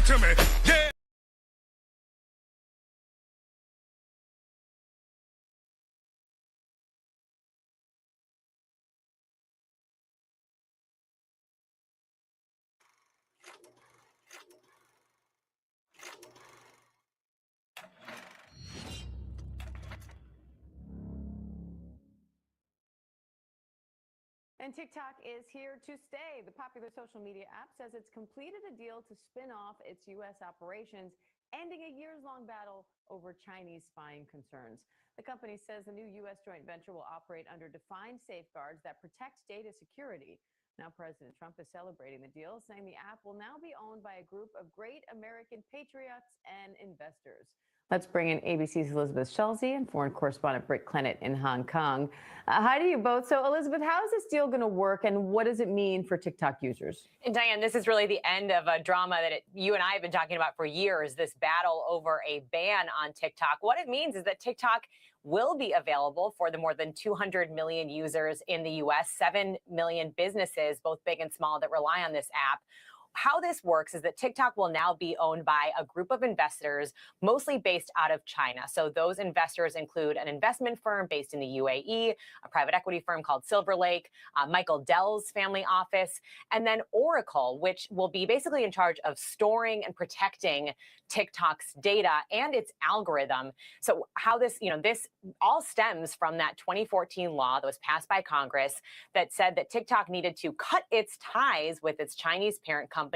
to me. Yeah. And TikTok is here to stay. The popular social media app says it's completed a deal to spin off its U.S. operations, ending a years-long battle over Chinese spying concerns. The company says the new U.S. joint venture will operate under defined safeguards that protect data security. Now, President Trump is celebrating the deal, saying the app will now be owned by a group of great American patriots and investors. Let's bring in ABC's Elizabeth Schulze and foreign correspondent Britt Clennett in Hong Kong. Hi to you both. So, Elizabeth, how is this deal going to work, and what does it mean for TikTok users? And Diane, this is really the end of a drama that you and I have been talking about for years, this battle over a ban on TikTok. What it means is that TikTok will be available for the more than 200 million users in the U.S., 7 million businesses, both big and small, that rely on this app. How this works is that TikTok will now be owned by a group of investors, mostly based out of China. So those investors include an investment firm based in the UAE, a private equity firm called Silver Lake, Michael Dell's family office, and then Oracle, which will be basically in charge of storing and protecting TikTok's data and its algorithm. So how this all stems from that 2014 law that was passed by Congress that said that TikTok needed to cut its ties with its Chinese parent company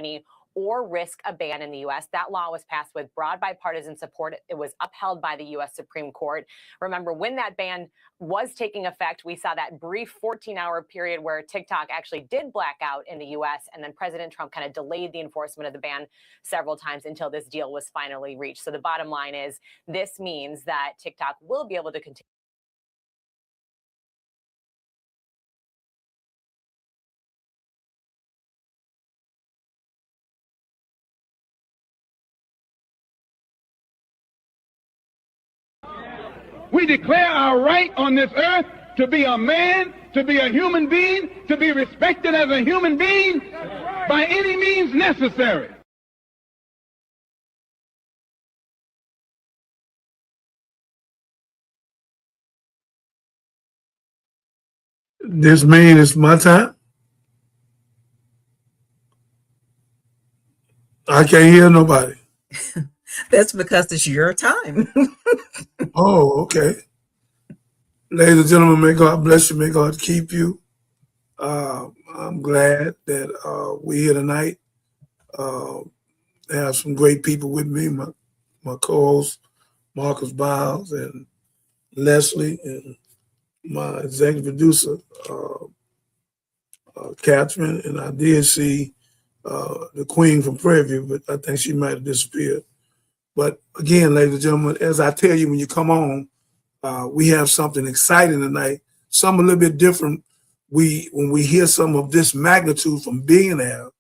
or risk a ban in the U.S. That law was passed with broad bipartisan support. It was upheld by the U.S. Supreme Court. Remember, when that ban was taking effect, we saw that brief 14-hour period where TikTok actually did black out in the U.S., and then President Trump kind of delayed the enforcement of the ban several times until this deal was finally reached. So the bottom line is this means that TikTok will be able to continue. We declare our right on this earth to be a man, to be a human being, to be respected as a human being by any means necessary. This means it's my time. I can't hear nobody. That's because it's your time. Oh, okay. Ladies and gentlemen, may God bless you. May God keep you. I'm glad that we're here tonight. I have some great people with me, my co-hosts, Marcus Biles and Leslie, and my executive producer, Catherine, and I did see the Queen from Prairie View, but I think she might have disappeared. But again, ladies and gentlemen, as I tell you when you come on, we have something exciting tonight, something a little bit different. When we hear some of this magnitude from billionaires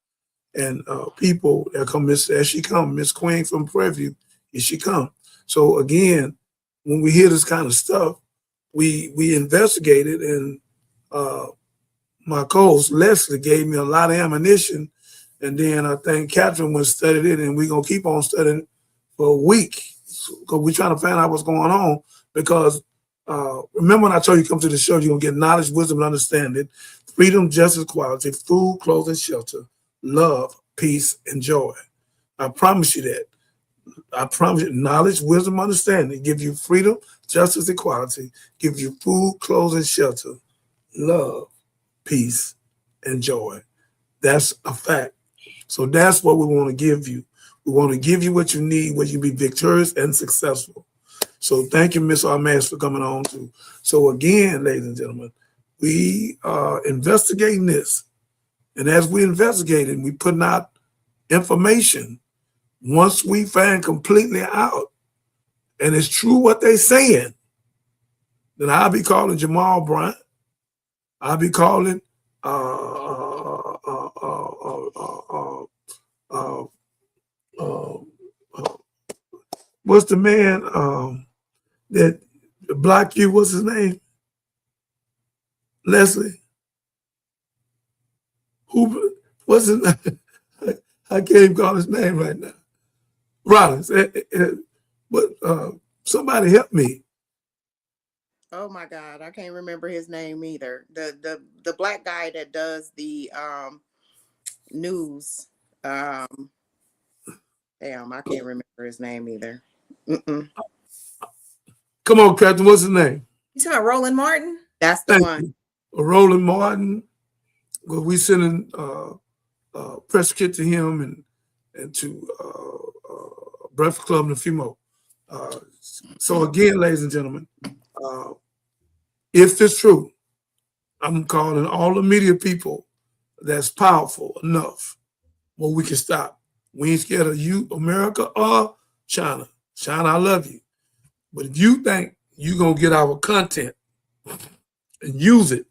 and people that come, as she come, Miss Queen from Prairie View, here she come. So again, when we hear this kind of stuff, we investigated, and my co-host Leslie gave me a lot of ammunition, and then I think Catherine went and studied it, and we're gonna keep on studying it for a week because we're trying to find out what's going on. Because remember when I told you come to the show, you're gonna get knowledge, wisdom, and understanding, freedom, justice, equality, food, clothing, shelter, love, peace, and joy. I promise you that. I promise you, knowledge, wisdom, understanding, give you freedom, justice, equality, give you food, clothes, and shelter, love, peace, and joy. That's a fact. So that's what we want to give you. We want to give you what you need, where you be victorious and successful. So thank you, Miss Armas, for coming on too. So again, ladies and gentlemen, we are investigating this. And as we investigate it, we putting out information. Once we find completely out, and it's true what they saying, then I'll be calling Jamal Bryant. I'll be calling what's the man that blocked you? What's his name? Leslie. Who? What's his name? I can't even call his name right now. Rollins. But somebody help me. Oh my God, I can't remember his name either. The black guy that does the news. Damn, I can't remember his name either. Mm-mm. Come on, Captain. What's his name? You talking about Roland Martin? That's the Thank one. you. Roland Martin. Well, we sending press kit to him and to Breakfast Club and a few more. So again, ladies and gentlemen, if it's true, I'm calling all the media people that's powerful enough where we can stop. We ain't scared of you, America, or China. China, I love you. But if you think you're going to get our content and use it,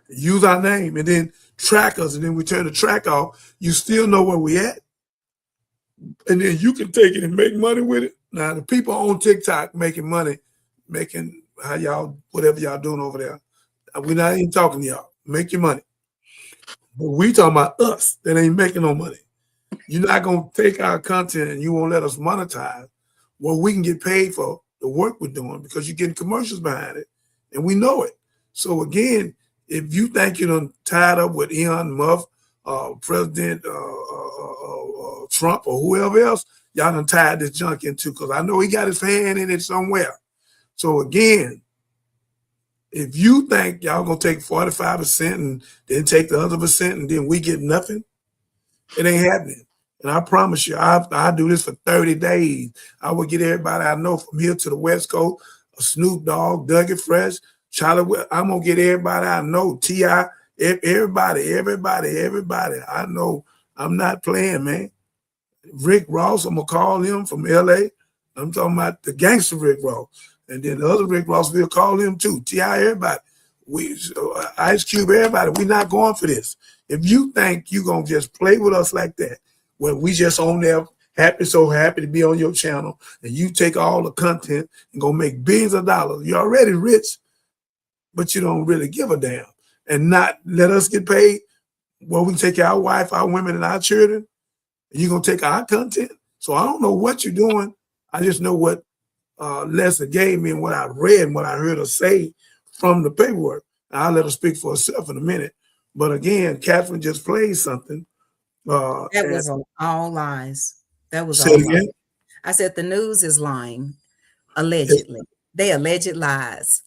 use our name, and then track us, and then we turn the track off, you still know where we at. And then you can take it and make money with it. Now, the people on TikTok making money, making how y'all, whatever y'all doing over there, we're not even talking to y'all. Make your money. But we talking about us that ain't making no money. You're not going to take our content and you won't let us monetize what we can get paid for the work we're doing because you're getting commercials behind it. And we know it. So again, if you think you're done tied up with Elon Musk, President Trump or whoever else, y'all done tied this junk into, because I know he got his hand in it somewhere. So again, if you think y'all gonna take 45% and then take the other percent and then we get nothing, it ain't happening. And I promise you, I do this for 30 days. I will get everybody I know from here to the West Coast, Snoop Dogg, Dougie Fresh, Charlie. I'm gonna get everybody I know, T.I., everybody. I know. I'm not playing, man. Rick Ross, I'm gonna call him from LA. I'm talking about the gangster Rick Ross. And then the other Rick Ross, we'll call him too. T.I., everybody. Ice Cube, everybody. We're not going for this. If you think you're going to just play with us like that, when we just on there, so happy to be on your channel, and you take all the content and go make billions of dollars, you're already rich, but you don't really give a damn. And not let us get paid, well, we take our wife, our women, and our children, and you're going to take our content? So I don't know what you're doing. I just know what Lester gave me and what I read and what I heard her say from the paperwork. I'll let her speak for herself in a minute. But again, Catherine just played something. That was all lies. That was Say all it again? lies. I said the news is lying, allegedly. They alleged lies.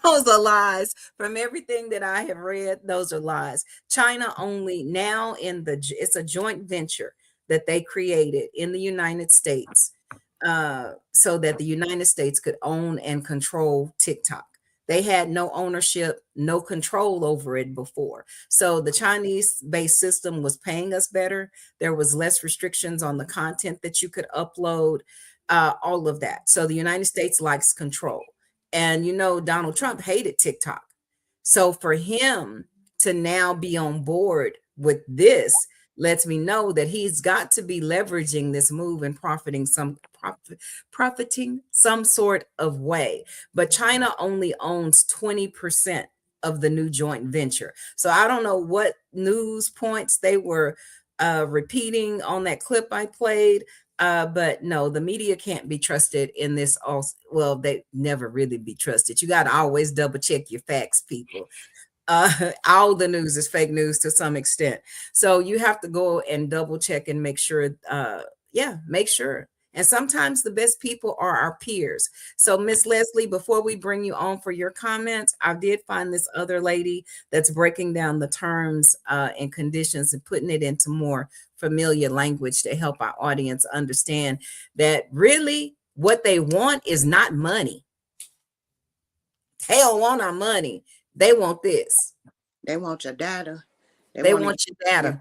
Those are lies. From everything that I have read, those are lies. China only now it's a joint venture that they created in the United States so that the United States could own and control TikTok. They had no ownership, no control over it before. So the Chinese-based system was paying us better. There was less restrictions on the content that you could upload, all of that. So the United States likes control. And you know, Donald Trump hated TikTok. So for him to now be on board with this lets me know that he's got to be leveraging this move and profiting some sort of way. But China only owns 20% of the new joint venture. So I don't know what news points they were repeating on that clip I played. But no, the media can't be trusted in this. Also, well, they never really be trusted. You got to always double check your facts, people. All the news is fake news to some extent. So you have to go and double check and make sure. Make sure. And sometimes the best people are our peers. So Miss Leslie, before we bring you on for your comments, I did find this other lady that's breaking down the terms and conditions and putting it into more familiar language to help our audience understand that really what they want is not money. They don't want our money. They want this. They want your data. They want your data.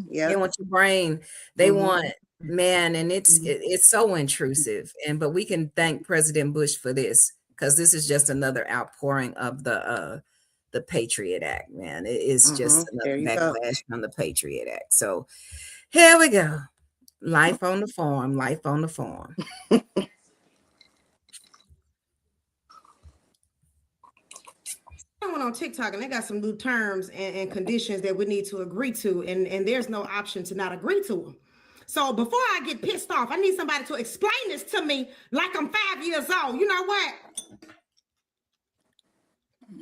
Yeah. They want your brain. They want, man, and it's so intrusive. But we can thank President Bush for this, because this is just another outpouring of the Patriot Act, man. It is just another backlash from the Patriot Act. So here we go. Life on the farm, life on the farm. On TikTok, and they got some new terms and conditions that we need to agree to, and there's no option to not agree to them. So before I get pissed off, I need somebody to explain this to me like I'm 5 years old. You know what?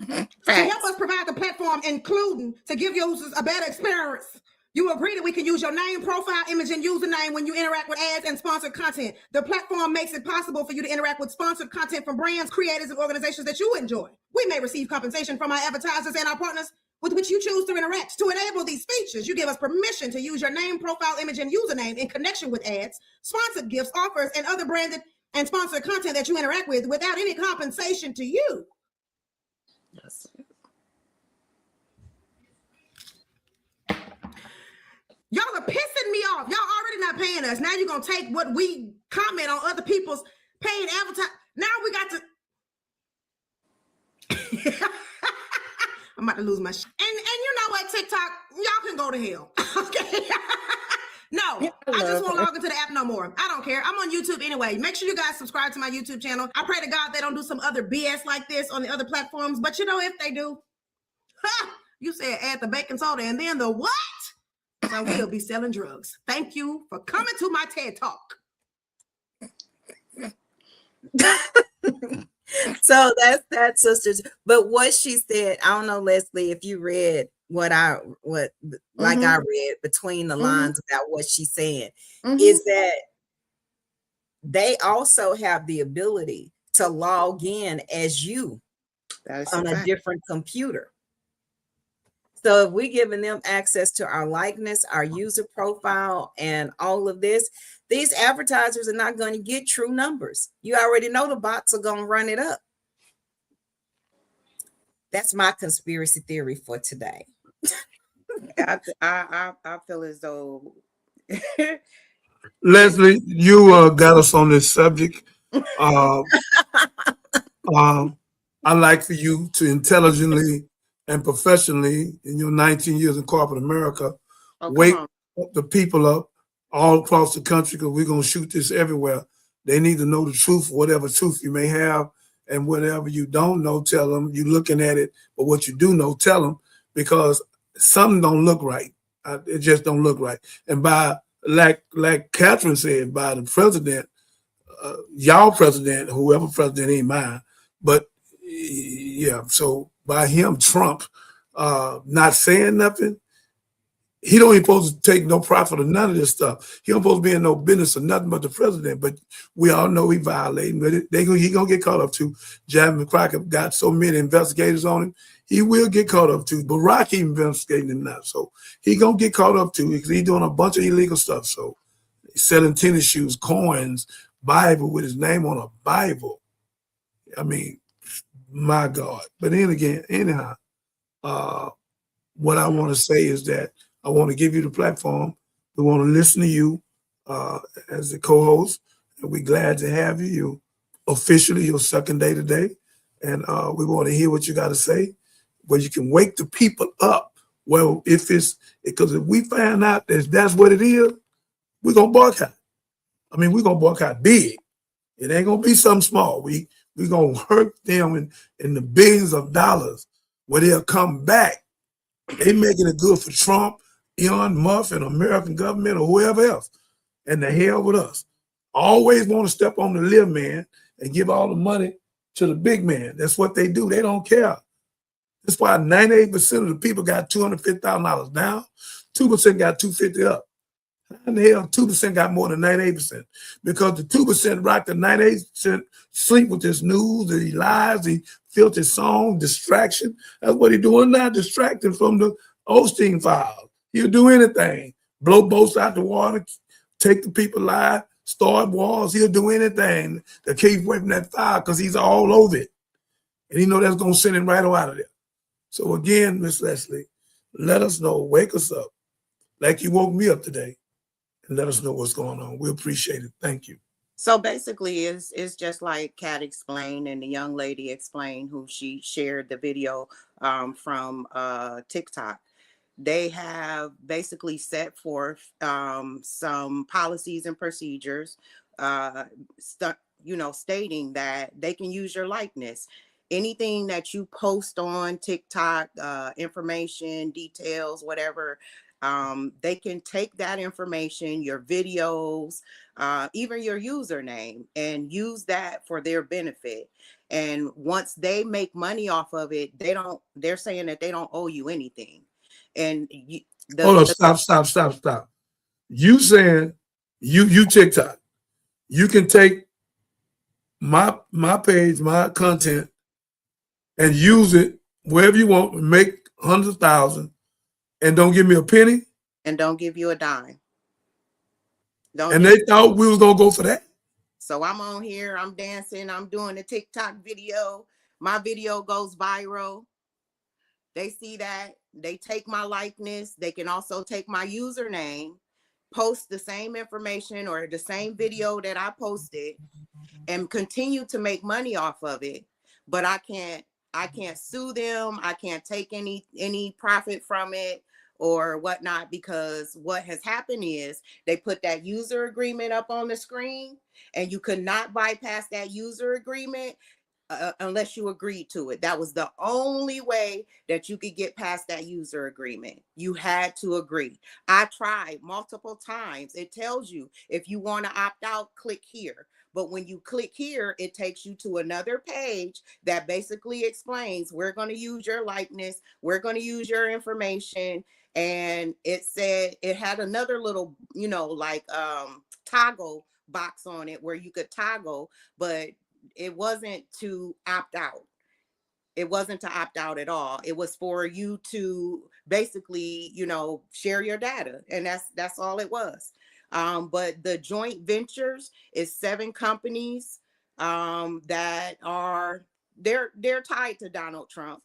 To help us provide the platform, including to give users a better experience. You agree that we can use your name, profile, image, and username when you interact with ads and sponsored content. The platform makes it possible for you to interact with sponsored content from brands, creators, and organizations that you enjoy. We may receive compensation from our advertisers and our partners with which you choose to interact. To enable these features, you give us permission to use your name, profile, image, and username in connection with ads, sponsored gifts, offers, and other branded and sponsored content that you interact with without any compensation to you. Yes. Y'all are pissing me off. Y'all already not paying us. Now you're going to take what we comment on other people's paid advertising. Now we got to... I'm about to lose my shit. And you know what, TikTok, y'all can go to hell. Okay? No, I just won't log into the app no more. I don't care. I'm on YouTube anyway. Make sure you guys subscribe to my YouTube channel. I pray to God they don't do some other BS like this on the other platforms. But you know, if they do, you said add the baking soda and then the what? So we'll be selling drugs. Thank you for coming to my TED Talk. So that's sisters. But what she said, I don't know, Leslie, if you read what I read between the lines about what she's saying, is that they also have the ability to log in as you on a different computer. So if we're giving them access to our likeness, our user profile, and all of this, these advertisers are not going to get true numbers. You already know the bots are going to run it up. That's my conspiracy theory for today. I feel as though Leslie, you got us on this subject. I'd like for you to intelligently and professionally, in your 19 years in corporate America, wake the people up all across the country, because we're going to shoot this everywhere. They need to know the truth, whatever truth you may have, and whatever you don't know, tell them. You're looking at it, but what you do know, tell them, because something don't look right. It just don't look right. And by, like Catherine said, by the president, y'all president, whoever president ain't mine, but yeah, so by him, Trump, not saying nothing, he don't even supposed to take no profit of none of this stuff. He don't supposed to be in no business of nothing but the president, but we all know he violating, but he gonna get caught up too. Javin Crockett got so many investigators on him, he will get caught up too. Barack investigating him now, so he gonna get caught up too, because he's doing a bunch of illegal stuff. So he's selling tennis shoes, coins, Bible with his name on a Bible. I mean, my God. But then again, anyhow, what I want to say is that I want to give you the platform. We want to listen to you as the co-host, and we're glad to have you. You officially your second day today, and we want to hear what you got to say, where you can wake the people up. Well, because if we find out that that's what it is, we're gonna boycott. I mean, we're gonna boycott big. It ain't gonna be something small. We're gonna hurt them in the billions of dollars, where they'll come back. They making it good for Trump, Elon Musk, and American government, or whoever else. And the hell with us. Always want to step on the little man and give all the money to the big man. That's what they do. They don't care. That's why 98% of the people got $250,000 down, 2% got $250,000 up. And the hell, 2% got more than 98%, because the 2% rock the 98% sleep with this news, the lies, the filthy song, distraction. That's what he's doing now, distracting from the Osteen files. He'll do anything, blow boats out the water, take the people alive, start wars. He'll do anything to keep away from that fire, because he's all over it. And he know that's going to send him right out of there. So again, Miss Leslie, let us know, wake us up, like you woke me up today, and let us know what's going on. We appreciate it. Thank you. So basically, it's just like Kat explained, and the young lady explained, who she shared the video from TikTok. They have basically set forth some policies and procedures, stating that they can use your likeness. Anything that you post on TikTok, information, details, whatever, they can take that information, your videos, even your username, and use that for their benefit. And once they make money off of it, they're saying that they don't owe you anything. And Hold on, stop. You saying you TikTok, you can take my page, my content, and use it wherever you want, make hundreds of thousands, and don't give me a penny? And don't give you a dime. And they thought we was gonna go for that? So I'm on here, I'm dancing, I'm doing a TikTok video. My video goes viral. They see that, they take my likeness. They can also take my username, post the same information or the same video that I posted, and continue to make money off of it. But I can't sue them. I can't take any profit from it or whatnot, because what has happened is they put that user agreement up on the screen, and you could not bypass that user agreement unless you agreed to it. That was the only way that you could get past that user agreement. You had to agree. I tried multiple times. It tells you if you want to opt out, click here. But when you click here, it takes you to another page that basically explains, we're going to use your likeness, we're going to use your information. And it said, it had another little, like toggle box on it where you could toggle, but it wasn't to opt out. It wasn't to opt out at all. It was for you to basically, share your data. And that's all it was. But the joint ventures is 7 companies that are, they're tied to Donald Trump.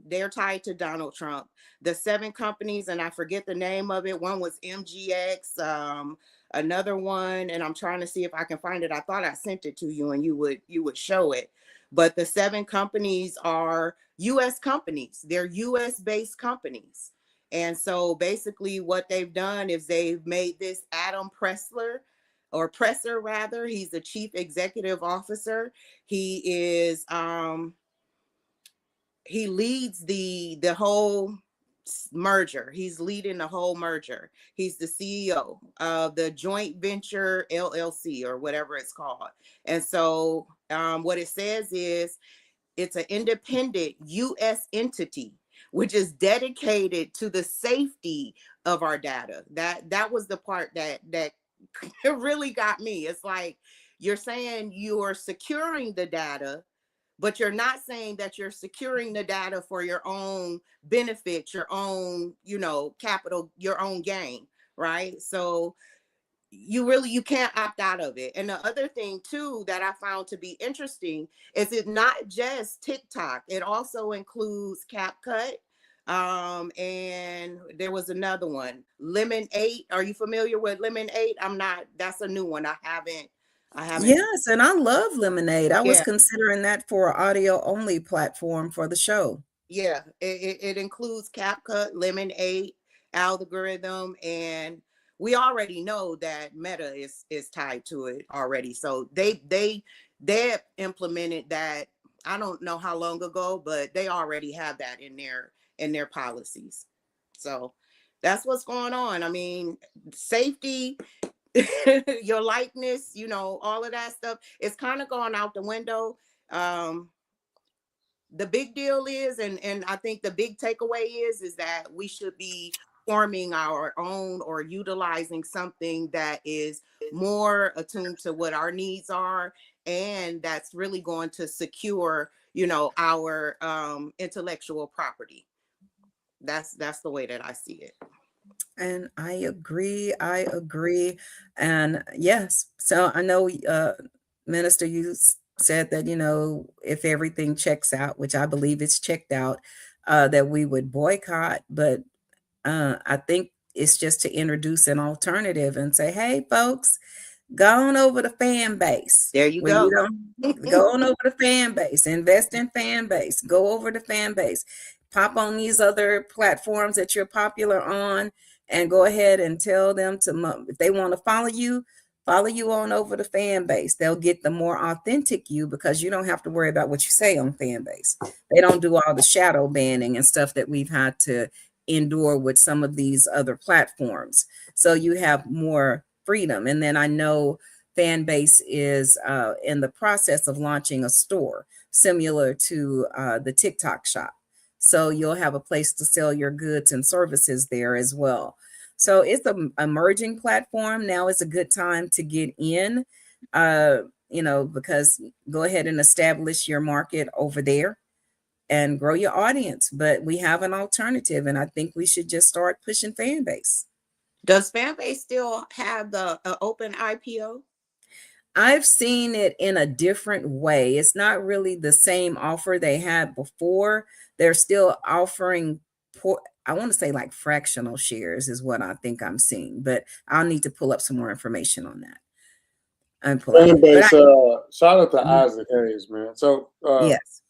They're tied to Donald Trump. The 7 companies, and I forget the name of it. One was MGX, another one, and I'm trying to see if I can find it. I thought I sent it to you and you would show it. But the 7 companies are US companies. They're US based companies. And so basically what they've done is they've made this Adam Presser rather. He's the chief executive officer. He is he leads the whole merger. He's leading the whole merger. He's the CEO of the joint venture LLC or whatever it's called. And so what it says is it's an independent US entity, which is dedicated to the safety of our data. That was the part that really got me. It's like, you're saying you're securing the data, but you're not saying that you're securing the data for your own benefit, your own, capital, your own gain, right? So you can't opt out of it. And the other thing too that I found to be interesting is it's not just TikTok. It also includes CapCut. And there was another one, Lemon 8. Are you familiar with Lemon 8? I'm not. That's a new one. I haven't. Yes, and I love Lemonade. I was Yeah. considering that for an audio only platform for the show. Yeah, it includes CapCut, Lemon 8, algorithm, and we already know that Meta is tied to it already. So they implemented that. I don't know how long ago, but they already have that in their policies. So that's what's going on. I mean, safety, your likeness, all of that stuff, it's kind of gone out the window. The big deal is, and I think the big takeaway is that we should be forming our own or utilizing something that is more attuned to what our needs are, and that's really going to secure, our intellectual property. That's the way that I see it. And I agree. And yes, so I know, Minister, you said that, if everything checks out, which I believe it's checked out, that we would boycott. But I think it's just to introduce an alternative and say, hey, folks, go on over to fan base. There you go. Go on over to fan base, invest in fan base, go over to fan base, pop on these other platforms that you're popular on, and go ahead and tell them if they want to follow you on over to fan base. They'll get the more authentic you, because you don't have to worry about what you say on fan base. They don't do all the shadow banning and stuff that we've had to endure with some of these other platforms. So you have more freedom. And then I know Fanbase is in the process of launching a store similar to the TikTok shop. So you'll have a place to sell your goods and services there as well. So it's an emerging platform. Now is a good time to get in, because go ahead and establish your market over there and grow your audience. But we have an alternative, and I think we should just start pushing Fanbase. Does Fanbase still have the open IPO? I've seen it in a different way. It's not really the same offer they had before. They're still offering, I want to say like fractional shares is what I think I'm seeing, but I'll need to pull up some more information on that. Fanbase, shout out to Isaac Hayes, man. So yes,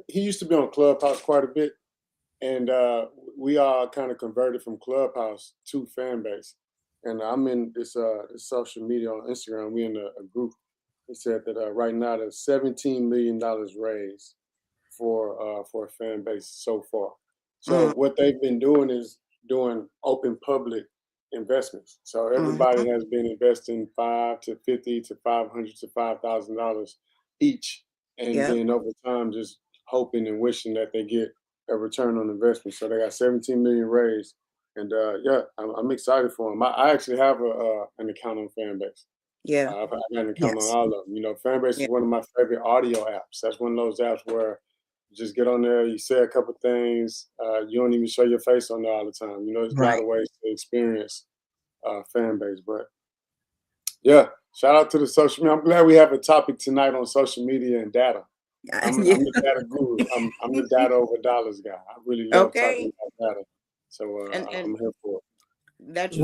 he used to be on Clubhouse quite a bit, and we all kind of converted from Clubhouse to Fanbase. And I'm in this social media on Instagram. We in a group. He said that right now there's $17 million raised for a fan base so far. So what they've been doing is doing open public investments. So everybody has been investing $5 to $50 to $500 to $5,000 each, and then over time just hoping and wishing that they get a return on investment. So they got 17 million raised. And I'm excited for them. I actually have an account on Fanbase. Yeah, I've got an account on all of them. Fanbase is one of my favorite audio apps. That's one of those apps where you just get on there, you say a couple things, you don't even show your face on there all the time. There's a lot of ways to experience Fanbase. But yeah, shout out to the social media. I'm glad we have a topic tonight on social media and data. I'm the data guru. I'm the data over dollars guy. I really love talking about data. So I'm here for it. That's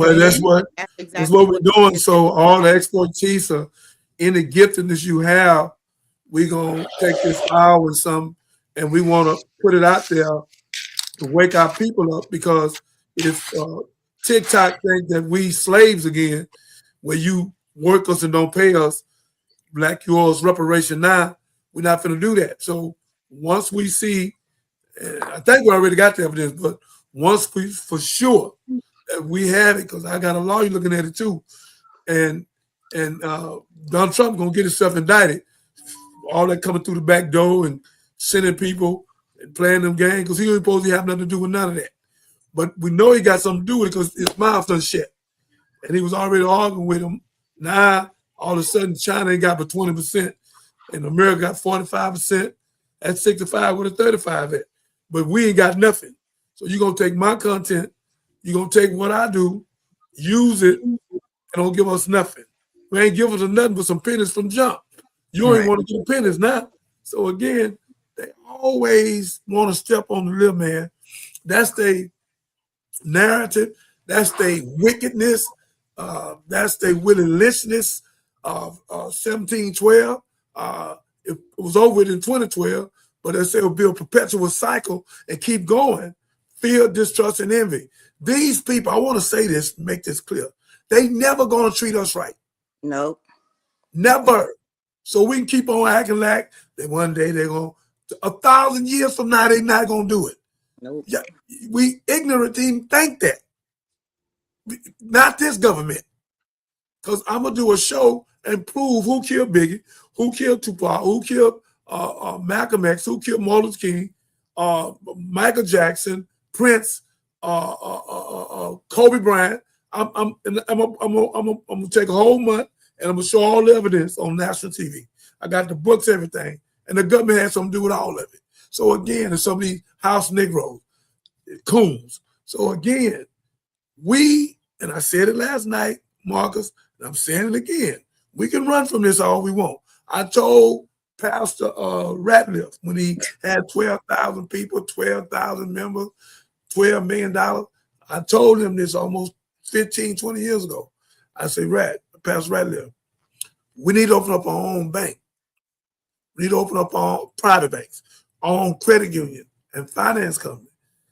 what we're doing. So all the exploitation, any giftedness you have, we're gonna take this hour and some, and we want to put it out there to wake our people up. Because if TikTok think that we slaves again, where you work us and don't pay us, black yours reparation now, we're not gonna do that. So once we see, I think we already got the evidence, but once we for sure that we have it, because I got a lawyer looking at it too, and Donald Trump gonna get himself indicted, all that coming through the back door and sending people and playing them games, because he ain't supposed to have nothing to do with none of that. But we know he got something to do with it because his mouth done shut, and he was already arguing with him. Now all of a sudden China ain't got but 20%, and America got 45%. That's 65 with a 35 at, but we ain't got nothing. So you're going to take my content, you're going to take what I do, use it, and don't give us nothing. We ain't give us nothing but some pennies from jump. You don't even want to get pennies now. So again, they always want to step on the little man. That's their narrative. That's their wickedness. That's their willingness of 1712. It was over in 2012, but they say it'll be a perpetual cycle and keep going. Fear, distrust, and envy. These people, I want to say this, make this clear. They never going to treat us right. Nope. Never. So we can keep on acting like that one day they're going to, 1,000 years from now, they're not going to do it. Nope. Yeah, we ignorant to even think that. Not this government. Because I'm going to do a show and prove who killed Biggie, who killed Tupac, who killed Malcolm X, who killed Martin Luther King, Michael Jackson, Prince, Kobe Bryant. I'm gonna take a whole month and I'm gonna show all the evidence on national TV. I got the books, everything, and the government has something to do with all of it. So again, there's some of these house Negroes, coons. So again, and I said it last night, Marcus, and I'm saying it again. We can run from this all we want. I told Pastor Ratliff when he had 12,000 people, 12,000 members, $12 million. I told him this almost 15, 20 years ago. I said, Pastor Ratliff, we need to open up our own bank. We need to open up our own private banks, our own credit union and finance company.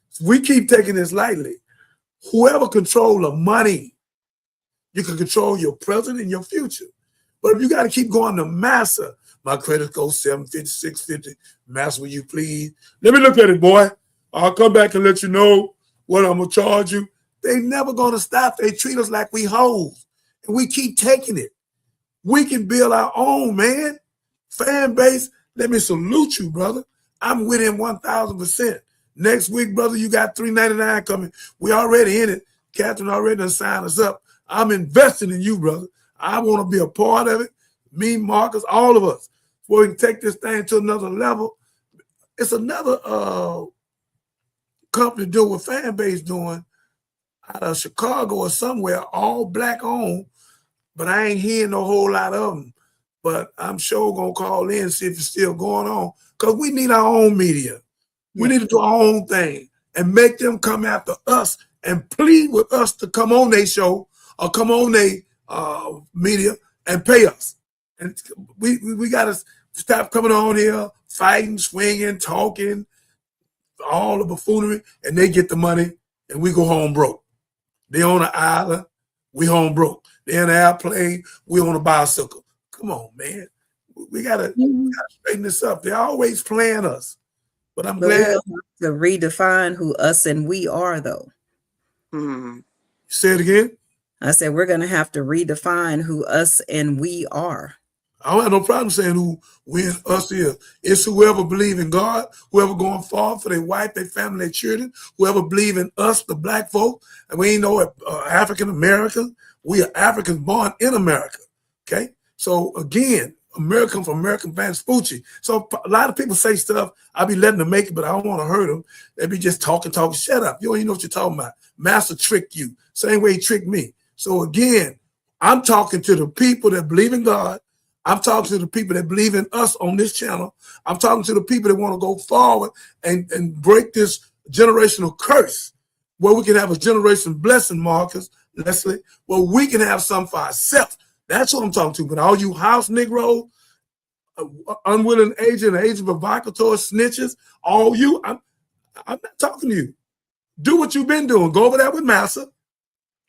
So we keep taking this lightly. Whoever controls the money, you can control your present and your future. But if you got to keep going to massa, my credit goes 750, 650, massa, will you please? Let me look at it, boy. I'll come back and let you know What I'm gonna charge you? They never gonna stop. They treat us like we hoes, and we keep taking it. We can build our own, man. Fan base. Let me salute you, brother. I'm with him 1,000%. Next week, brother, you got $3.99 coming. We already in it. Catherine already done signed us up. I'm investing in you, brother. I want to be a part of it. Me, Marcus, all of us. Before we can take this thing to another level. It's another company doing what Fan Base doing out of Chicago or somewhere, all black owned, but I ain't hearing no whole lot of them. But I'm sure gonna call in and see if it's still going on, because we need our own media. We need to do our own thing and make them come after us and plead with us to come on their show or come on their media and pay us. And we gotta stop coming on here fighting, swinging, talking, all the buffoonery, and they get the money and we go home broke. They on an island, we home broke. They in an airplane, we on a bicycle. Come on, man. We gotta straighten this up. They're always playing us. But I'm glad we'll have to redefine who us and we are, though. Say it again. I said we're gonna have to redefine who us and we are. I don't have no problem saying who we and us is. It's whoever believe in God, whoever going forward for their wife, their family, their children, whoever believe in us, the black folk. And we ain't no African Americans. We are Africans born in America. Okay. So again, American for American fans, Fucci. So a lot of people say stuff. I be letting them make it, but I don't want to hurt them. They be just talking. Shut up. You don't even know what you're talking about. Master tricked you. Same way he tricked me. So again, I'm talking to the people that believe in God. I'm talking to the people that believe in us on this channel. I'm talking to the people that want to go forward and break this generational curse where we can have a generation blessing, Marcus, Leslie, where we can have some for ourselves. That's what I'm talking to. But all you house Negro, unwilling agent provocateur, snitches, all you, I'm not talking to you. Do what you've been doing. Go over there with Massa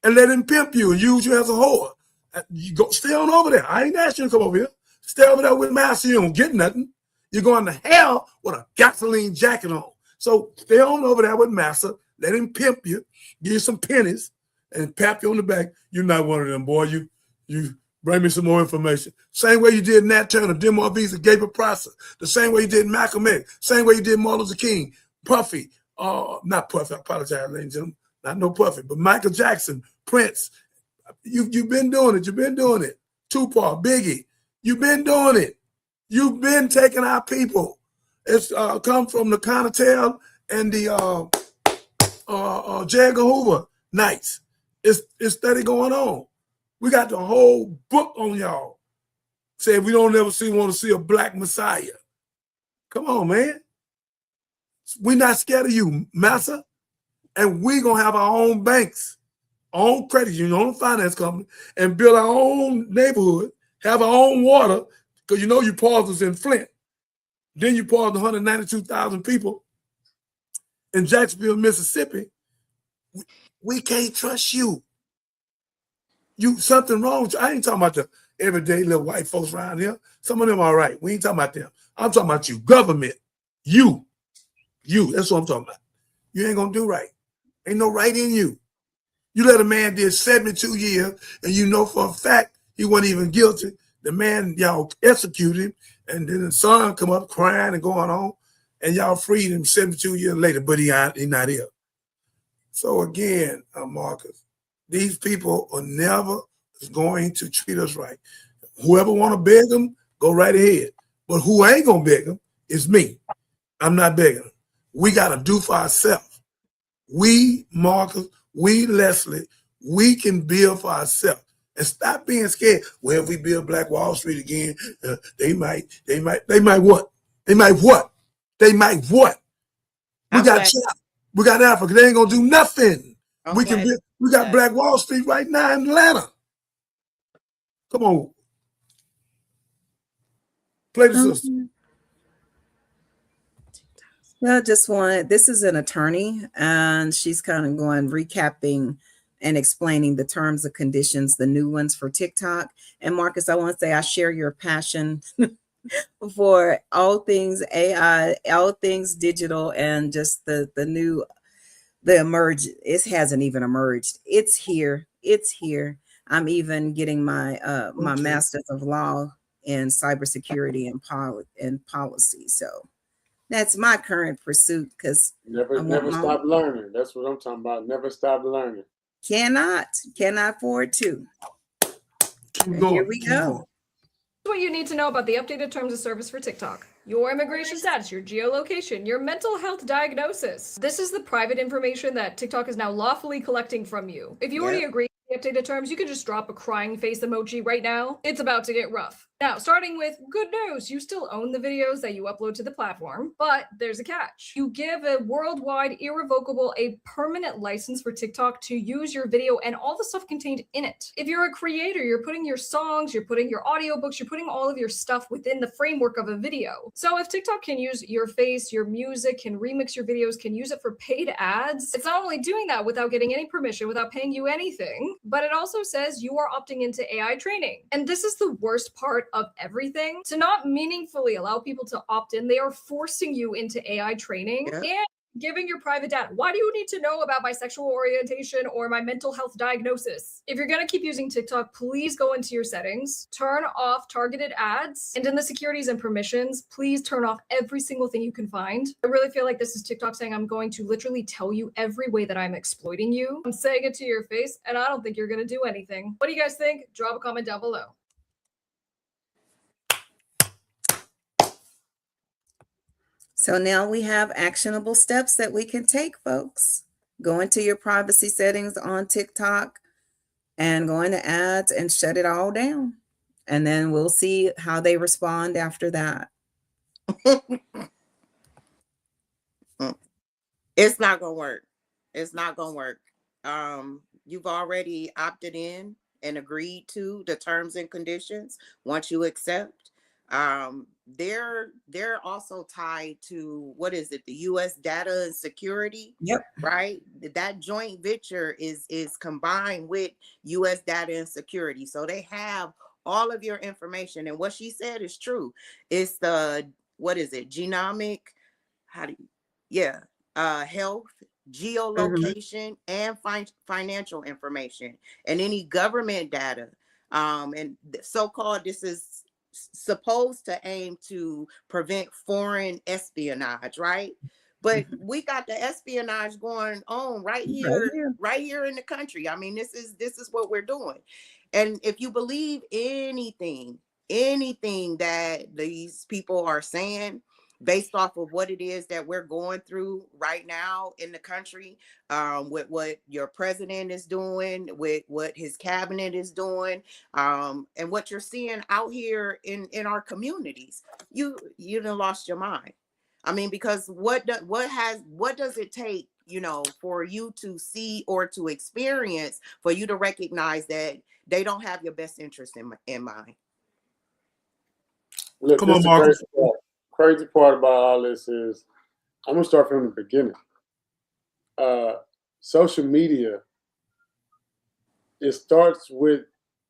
and let him pimp you and use you as a whore. You go stay on over there. I ain't asked you to come over here. Stay over there with Master. You don't get nothing. You're going to hell with a gasoline jacket on. So stay on over there with Master. Let him pimp you, give you some pennies, and pat you on the back. You're not one of them, boy. You bring me some more information. Same way you did Nat Turner, Demar Visa, Gabriel Prosser. The same way you did Malcolm X. Same way you did Martin Luther King, Puffy. Not Puffy. I apologize, ladies and gentlemen. Not no Puffy, but Michael Jackson, Prince. You've been doing it. You've been doing it. Tupac, Biggie. You've been doing it. You've been taking our people. It's come from the Conatel and the J. Edgar Hoover nights. It's steady going on. We got the whole book on y'all. Said we don't ever want to see a black Messiah. Come on, man. We're not scared of you, Massa. And we're going to have our own banks, own credit union, own finance company, and build our own neighborhood, have our own water, because you know you paused us in Flint. Then you paused 192,000 people in Jacksonville, Mississippi. We can't trust you. You something wrong with you. I ain't talking about the everyday little white folks around here. Some of them all right. We ain't talking about them. I'm talking about you, government. You. That's what I'm talking about. You ain't gonna do right. Ain't no right in you. You let a man did 72 years, and you know for a fact he wasn't even guilty. The man, y'all executed him, and then the son come up crying and going on, and y'all freed him 72 years later, but he not here. So again, Marcus, these people are never going to treat us right. Whoever want to beg them, go right ahead. But who ain't gonna beg them is me. I'm not begging them. We got to do for ourselves. We, Marcus, we, Leslie, we can build for ourselves and stop being scared. Well, if we build Black Wall Street again, they might what? They might what? We got China. We got Africa. They ain't gonna do nothing. Okay. We got Black Wall Street right now in Atlanta. Come on. Play the sister. I just wanted, this is an attorney, and she's kind of going recapping and explaining the terms and conditions, the new ones for TikTok. And Marcus, I want to say I share your passion for all things AI, all things digital, and just the new it hasn't even emerged. It's here. It's here. I'm even getting my my master's of law in cybersecurity and policy. So that's my current pursuit, because never stop learning. That's what I'm talking about. Never stop learning. Cannot afford to. Keep going. Here we go. What you need to know about the updated terms of service for TikTok. Your immigration status, your geolocation, your mental health diagnosis. This is the private information that TikTok is now lawfully collecting from you. If you already agree with the updated terms, you can just drop a crying face emoji right now. It's about to get rough. Now, starting with good news, you still own the videos that you upload to the platform, but there's a catch. You give a worldwide, irrevocable, a permanent license for TikTok to use your video and all the stuff contained in it. If you're a creator, you're putting your songs, you're putting your audiobooks, you're putting all of your stuff within the framework of a video. So if TikTok can use your face, your music, can remix your videos, can use it for paid ads, it's not only doing that without getting any permission, without paying you anything, but it also says you are opting into AI training. And this is the worst part of everything. To not meaningfully allow people to opt in, they are forcing you into AI training and giving your private data. Why do you need to know about my sexual orientation or my mental health diagnosis? If you're going to keep using TikTok, please go into your settings, turn off targeted ads, and in the securities and permissions, please turn off every single thing you can find. I really feel like this is TikTok saying, I'm going to literally tell you every way that I'm exploiting you. I'm saying it to your face, and I don't think you're going to do anything. What do you guys think? Drop a comment down below. So now we have actionable steps that we can take, folks. Go into your privacy settings on TikTok and go into ads and shut it all down. And then we'll see how they respond after that. It's not going to work. It's not going to work. You've already opted in and agreed to the terms and conditions. Once you accept, they're also tied to, what is it, the U.S. data and security. Yep. Right. That joint venture is combined with U.S. data and security. So they have all of your information. And what she said is true. It's the, what is it, genomic, health, geolocation, and financial information, and any government data. And so-called, this is supposed to aim to prevent foreign espionage, right? But we got the espionage going on right here in the country. I mean, this is what we're doing. And if you believe anything that these people are saying, based off of what it is that we're going through right now in the country, with what your president is doing, with what his cabinet is doing, and what you're seeing out here in our communities, you done lost your mind. I mean, because what does it take, for you to see or to experience, for you to recognize that they don't have your best interest in mind? Look, come on, Marcus. Crazy part about all this is, I'm gonna start from the beginning. Social media, it starts with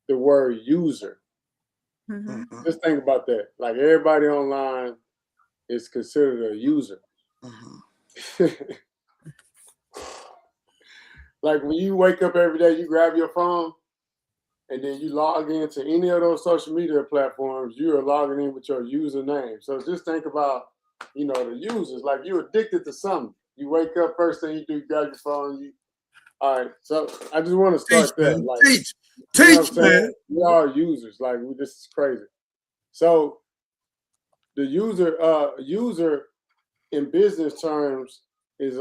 the word user. Just think about that. Like, everybody online is considered a user. Like, when you wake up every day, you grab your phone and then you log into any of those social media platforms, you are logging in with your username. So just think about, the users, like you're addicted to something. You wake up, first thing you do, you grab your phone. All right. So I just want to start there. Like, teach, man. We are users. Like, this is crazy. So the user in business terms is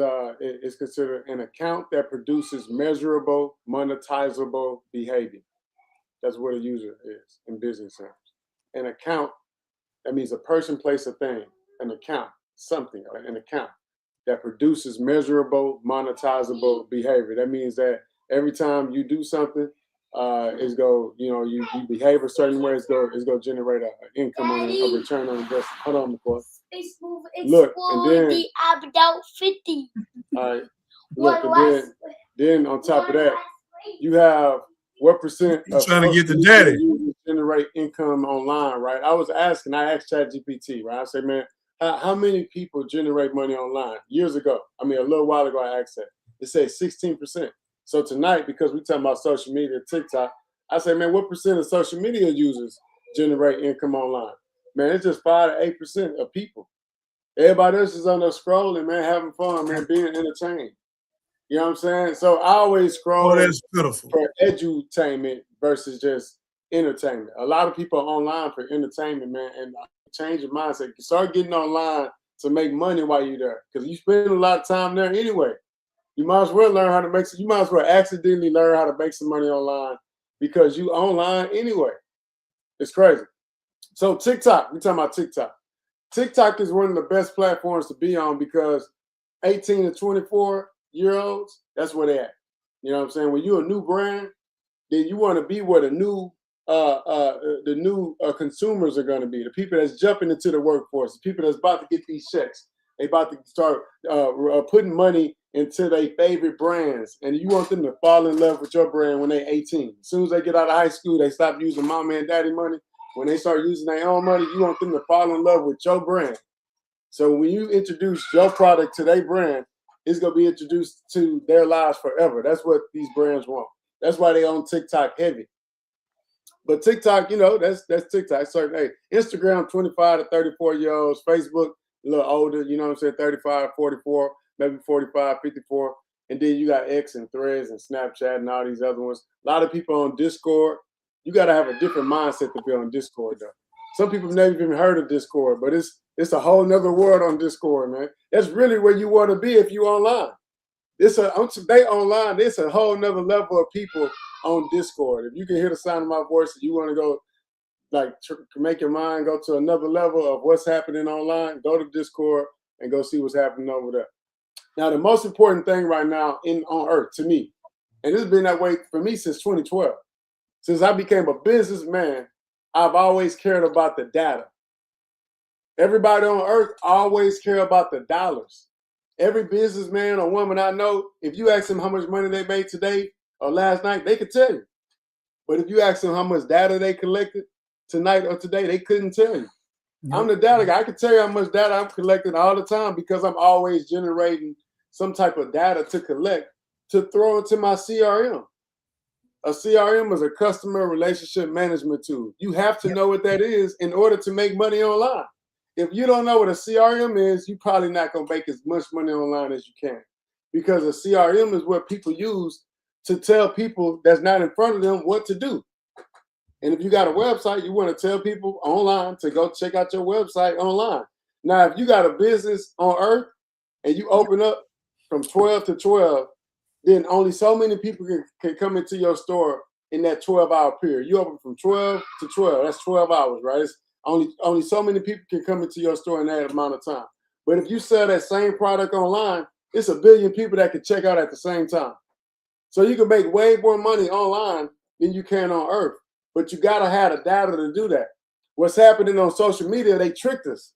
considered an account that produces measurable, monetizable behavior. That's what a user is in business terms. An account, that means a person, place, a thing. An account, something, an account that produces measurable, monetizable behavior. That means that every time you do something, you behave a certain way, it's go generate an income, a return on investment. Hold on, McCoy. Look, and then all right. Look, and then on top of that, you have what percent of trying to get the daddy generate income online, right? I asked ChatGPT, right? I said, man, how many people generate money online? Years ago, a little while ago, I asked that. it says 16%. So tonight, because we talking about social media, TikTok, I say, man, what percent of social media users generate income online? Man, it's just 5 to 8% of people. Everybody else is on there scrolling, man, having fun, man, being entertained. You know what I'm saying? So I always scroll that's pitiful. for edutainment versus just entertainment. A lot of people are online for entertainment, man, and change your mindset. Start getting online to make money while you're there, because you spend a lot of time there anyway. You might as well learn how to make some. You might as well accidentally learn how to make some money online because you online anyway. It's crazy. So TikTok, we're talking about TikTok. TikTok is one of the best platforms to be on because 18 to 24-year-olds, that's where they at. You know what I'm saying? When you're a new brand, then you want to be where the new consumers are going to be, the people that's jumping into the workforce, the people that's about to get these checks. They about to start putting money into their favorite brands, and you want them to fall in love with your brand when they're 18. As soon as they get out of high school, they stop using mama and daddy money. When they start using their own money, you want them to fall in love with your brand. So when you introduce your product to their brand, it's going to be introduced to their lives forever. That's what these brands want. That's why they own TikTok heavy. But TikTok, you know, that's TikTok. Certain, hey, Instagram, 25 to 34-year-olds. Facebook, a little older, you know what I'm saying, 35, 44, maybe 45, 54. And then you got X and Threads and Snapchat and all these other ones. A lot of people on Discord. You got to have a different mindset to be on Discord, though. Some people have never even heard of Discord, but it's a whole nother world on Discord, man. That's really where you want to be if you online. They online, there's a whole nother level of people on Discord. If you can hear the sound of my voice and you want to go, like, make your mind go to another level of what's happening online, go to Discord and go see what's happening over there. Now, the most important thing right now on earth to me, and this has been that way for me since 2012. Since I became a businessman, I've always cared about the data. Everybody on earth always care about the dollars. Every businessman or woman I know, if you ask them how much money they made today or last night, they could tell you. But if you ask them how much data they collected tonight or today, they couldn't tell you. Nope. I'm the data guy. I can tell you how much data I'm collecting all the time because I'm always generating some type of data to collect to throw into my CRM. A CRM is a customer relationship management tool. You have to know what that is in order to make money online. If you don't know what a CRM is, you're probably not going to make as much money online as you can, because a CRM is what people use to tell people that's not in front of them what to do. And if you got a website, you want to tell people online to go check out your website online. Now, if you got a business on earth and you open up from 12 to 12, then only so many people can come into your store in that 12-hour period. You open from 12 to 12. That's 12 hours, right? It's only so many people can come into your store in that amount of time. But if you sell that same product online, it's 1 billion people that can check out at the same time. So you can make way more money online than you can on earth. But you got to have the data to do that. What's happening on social media, they tricked us.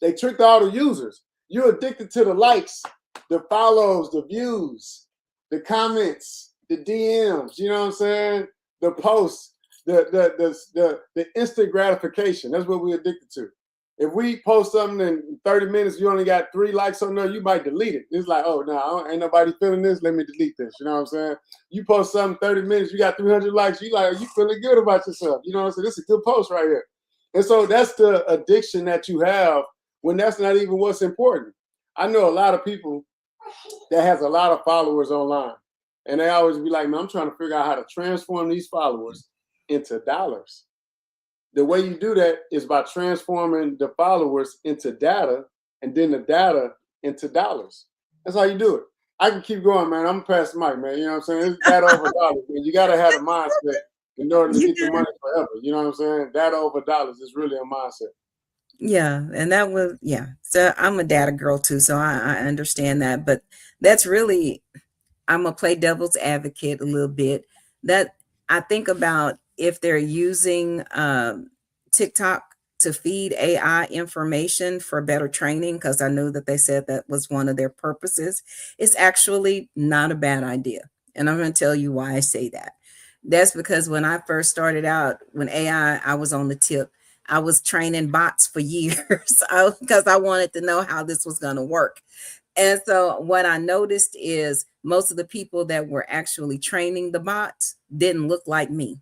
They tricked all the users. You're addicted to the likes, the follows, the views, the comments, the DMs, you know what I'm saying? The posts, the instant gratification. That's what we're addicted to. If we post something in 30 minutes, you only got 3 likes on there, you might delete it. It's like, oh, no, ain't nobody feeling this. Let me delete this. You know what I'm saying? You post something 30 minutes, you got 300 likes. You like, you feeling good about yourself. You know what I'm saying? This is a good post right here. And so that's the addiction that you have when that's not even what's important. I know a lot of people that has a lot of followers online, and they always be like, man, I'm trying to figure out how to transform these followers into dollars. The way you do that is by transforming the followers into data, and then the data into dollars. That's how you do it. I can keep going, man. I'm past the mic, man. You know what I'm saying? It's data over dollars, man. You got to have a mindset in order to get the money forever. You know what I'm saying? Data over dollars is really a mindset. Yeah, and that was, yeah. So I'm a data girl too, so I understand that. But that's really, I'm gonna play devil's advocate a little bit. That I think about if they're using TikTok to feed AI information for better training, because I know that they said that was one of their purposes. It's actually not a bad idea. And I'm going to tell you why I say that. That's because when I first started out, when I was on the tip, I was training bots for years because I wanted to know how this was going to work. And so what I noticed is most of the people that were actually training the bots didn't look like me,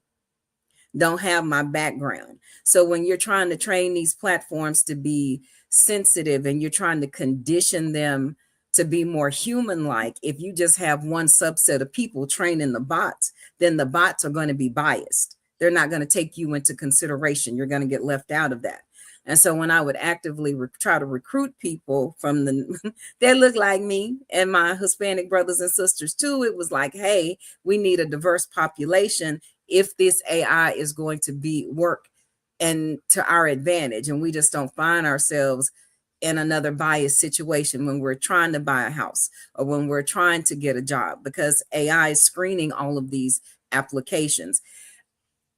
don't have my background. So when you're trying to train these platforms to be sensitive and you're trying to condition them to be more human-like, if you just have one subset of people training the bots, then the bots are going to be biased. They're not going to take you into consideration. You're going to get left out of that. And so when I would actively try to recruit people from the that look like me and my Hispanic brothers and sisters too, it was like, hey, we need a diverse population if this AI is going to be work and to our advantage. And we just don't find ourselves in another biased situation when we're trying to buy a house or when we're trying to get a job, because AI is screening all of these applications.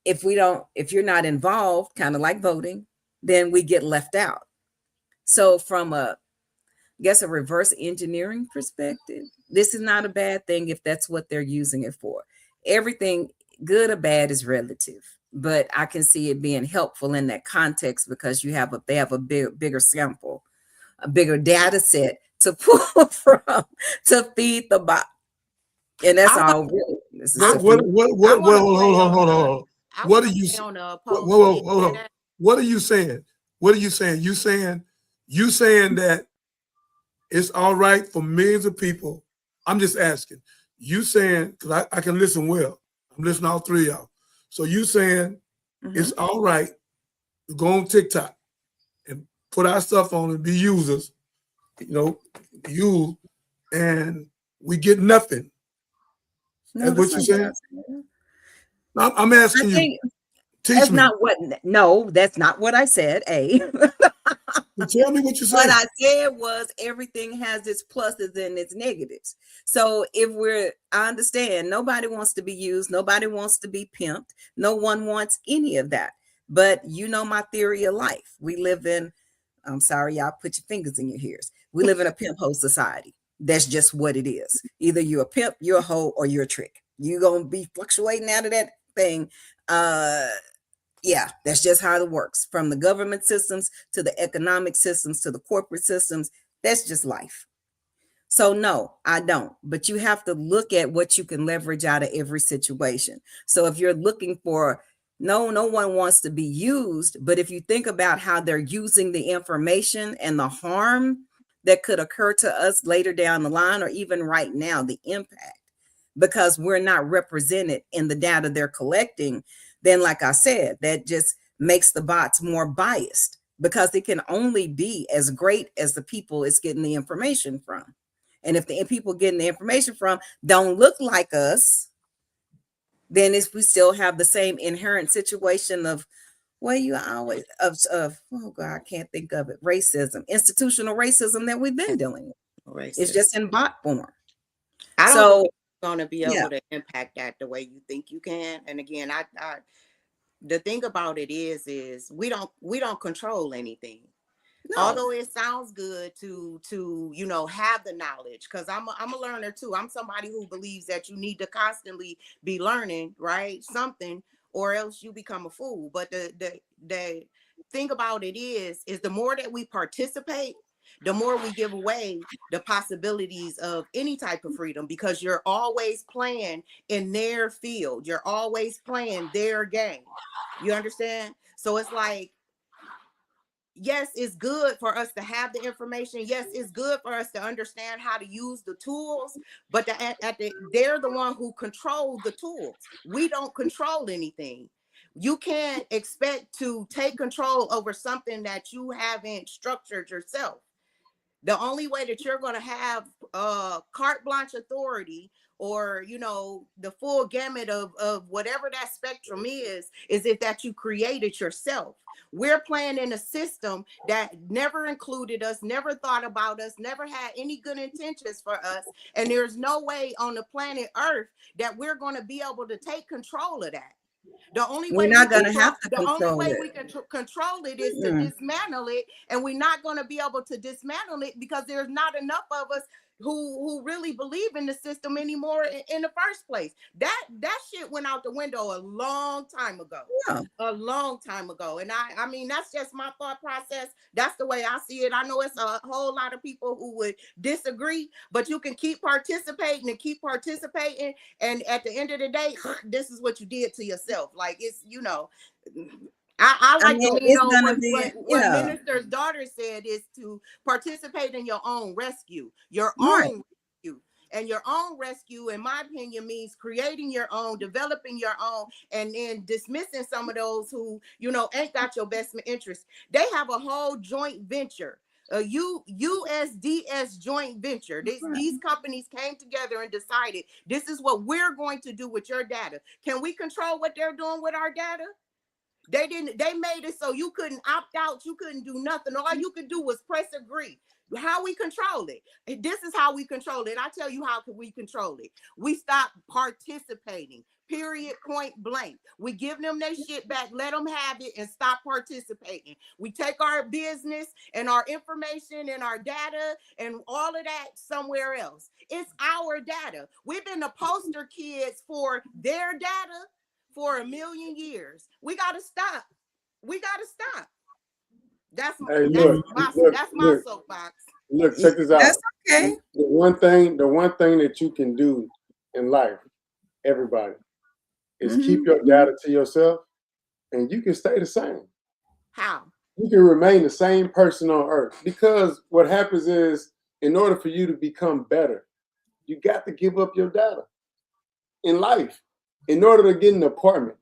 If you're not involved, kind of like voting, then we get left out. So from a reverse engineering perspective, this is not a bad thing if that's what they're using it for. Everything good or bad is relative, but I can see it being helpful in that context because they have a bigger sample, a bigger data set to pull from to feed the bot. And that's all really. Hold on. What are you saying? What are you saying? What are you saying? You saying that it's all right for millions of people. I'm just asking. You saying, because I can listen well. I'm listening to all three of y'all. So you saying it's all right to go on TikTok and put our stuff on and be users, and we get nothing. That's what you're saying? I'm asking you. Teach me. That's not what I said. Well, tell me what you said. What I said was everything has its pluses and its negatives. So I understand nobody wants to be used. Nobody wants to be pimped. No one wants any of that. But you know my theory of life. We live in, I'm sorry, y'all put your fingers in your ears. We live in a pimp hoe society. That's just what it is. Either you're a pimp, you're a hoe, or you're a trick. You're going to be fluctuating out of that thing. Yeah, that's just how it works. From the government systems to the economic systems to the corporate systems, that's just life. So no, I don't. But you have to look at what you can leverage out of every situation. So if you're looking for, no one wants to be used, but if you think about how they're using the information and the harm that could occur to us later down the line, or even right now, the impact, because we're not represented in the data they're collecting, then like I said, that just makes the bots more biased because it can only be as great as the people it's getting the information from. And if the people getting the information from don't look like us, then we still have the same inherent situation of, oh God, I can't think of it. Racism, institutional racism that we've been dealing with. It's just in bot form. I don't think you're going to be able to impact that the way you think you can. And again, the thing about it is we don't control anything. No. Although it sounds good to have the knowledge, because I'm a learner too. I'm somebody who believes that you need to constantly be learning, right? Something, or else you become a fool. But the thing about it is the more that we participate, the more we give away the possibilities of any type of freedom, because you're always playing in their field. You're always playing their game. You understand? So it's like, yes, it's good for us to have the information. Yes, it's good for us to understand how to use the tools, but they're the one who control the tools. We don't control anything. You can't expect to take control over something that you haven't structured yourself. The only way that you're going to have carte blanche authority, or the full gamut of whatever that spectrum is if that you created yourself. We're playing in a system that never included us, never thought about us, never had any good intentions for us, and there's no way on the planet Earth that we're going to be able to take control of that. The only way we can control it is to dismantle it, and we're not going to be able to dismantle it because there's not enough of us who really believe in the system anymore in the first place. That shit went out the window a long time ago. Yeah. A long time ago. And I mean, that's just my thought process. That's the way I see it. I know it's a whole lot of people who would disagree, but you can keep participating and keep participating. And at the end of the day, this is what you did to yourself. Like, it's, you know, I like to lean on what Minister's daughter said, is to participate in your own rescue, your own rescue. And your own rescue, in my opinion, means creating your own, developing your own, and then dismissing some of those who, you know, ain't got your best interest. They have a whole joint venture, a USDS joint venture. These companies came together and decided, this is what we're going to do with your data. Can we control what they're doing with our data? They didn't. They made it so you couldn't opt out. You couldn't do nothing. All you could do was press agree. How we control it? This is how we control it. I tell you how can we control it. We stop participating. Period. Point blank. We give them their shit back. Let them have it and stop participating. We take our business and our information and our data and all of that somewhere else. It's our data. We've been the poster kids for their data for 1,000,000 years. We gotta stop. We gotta stop. That's my soapbox. Look, check this out. That's okay. The one thing that you can do in life, everybody, is keep your data to yourself, and you can stay the same. How? You can remain the same person on earth, because what happens is, in order for you to become better, you got to give up your data. In life, in order to get an apartment,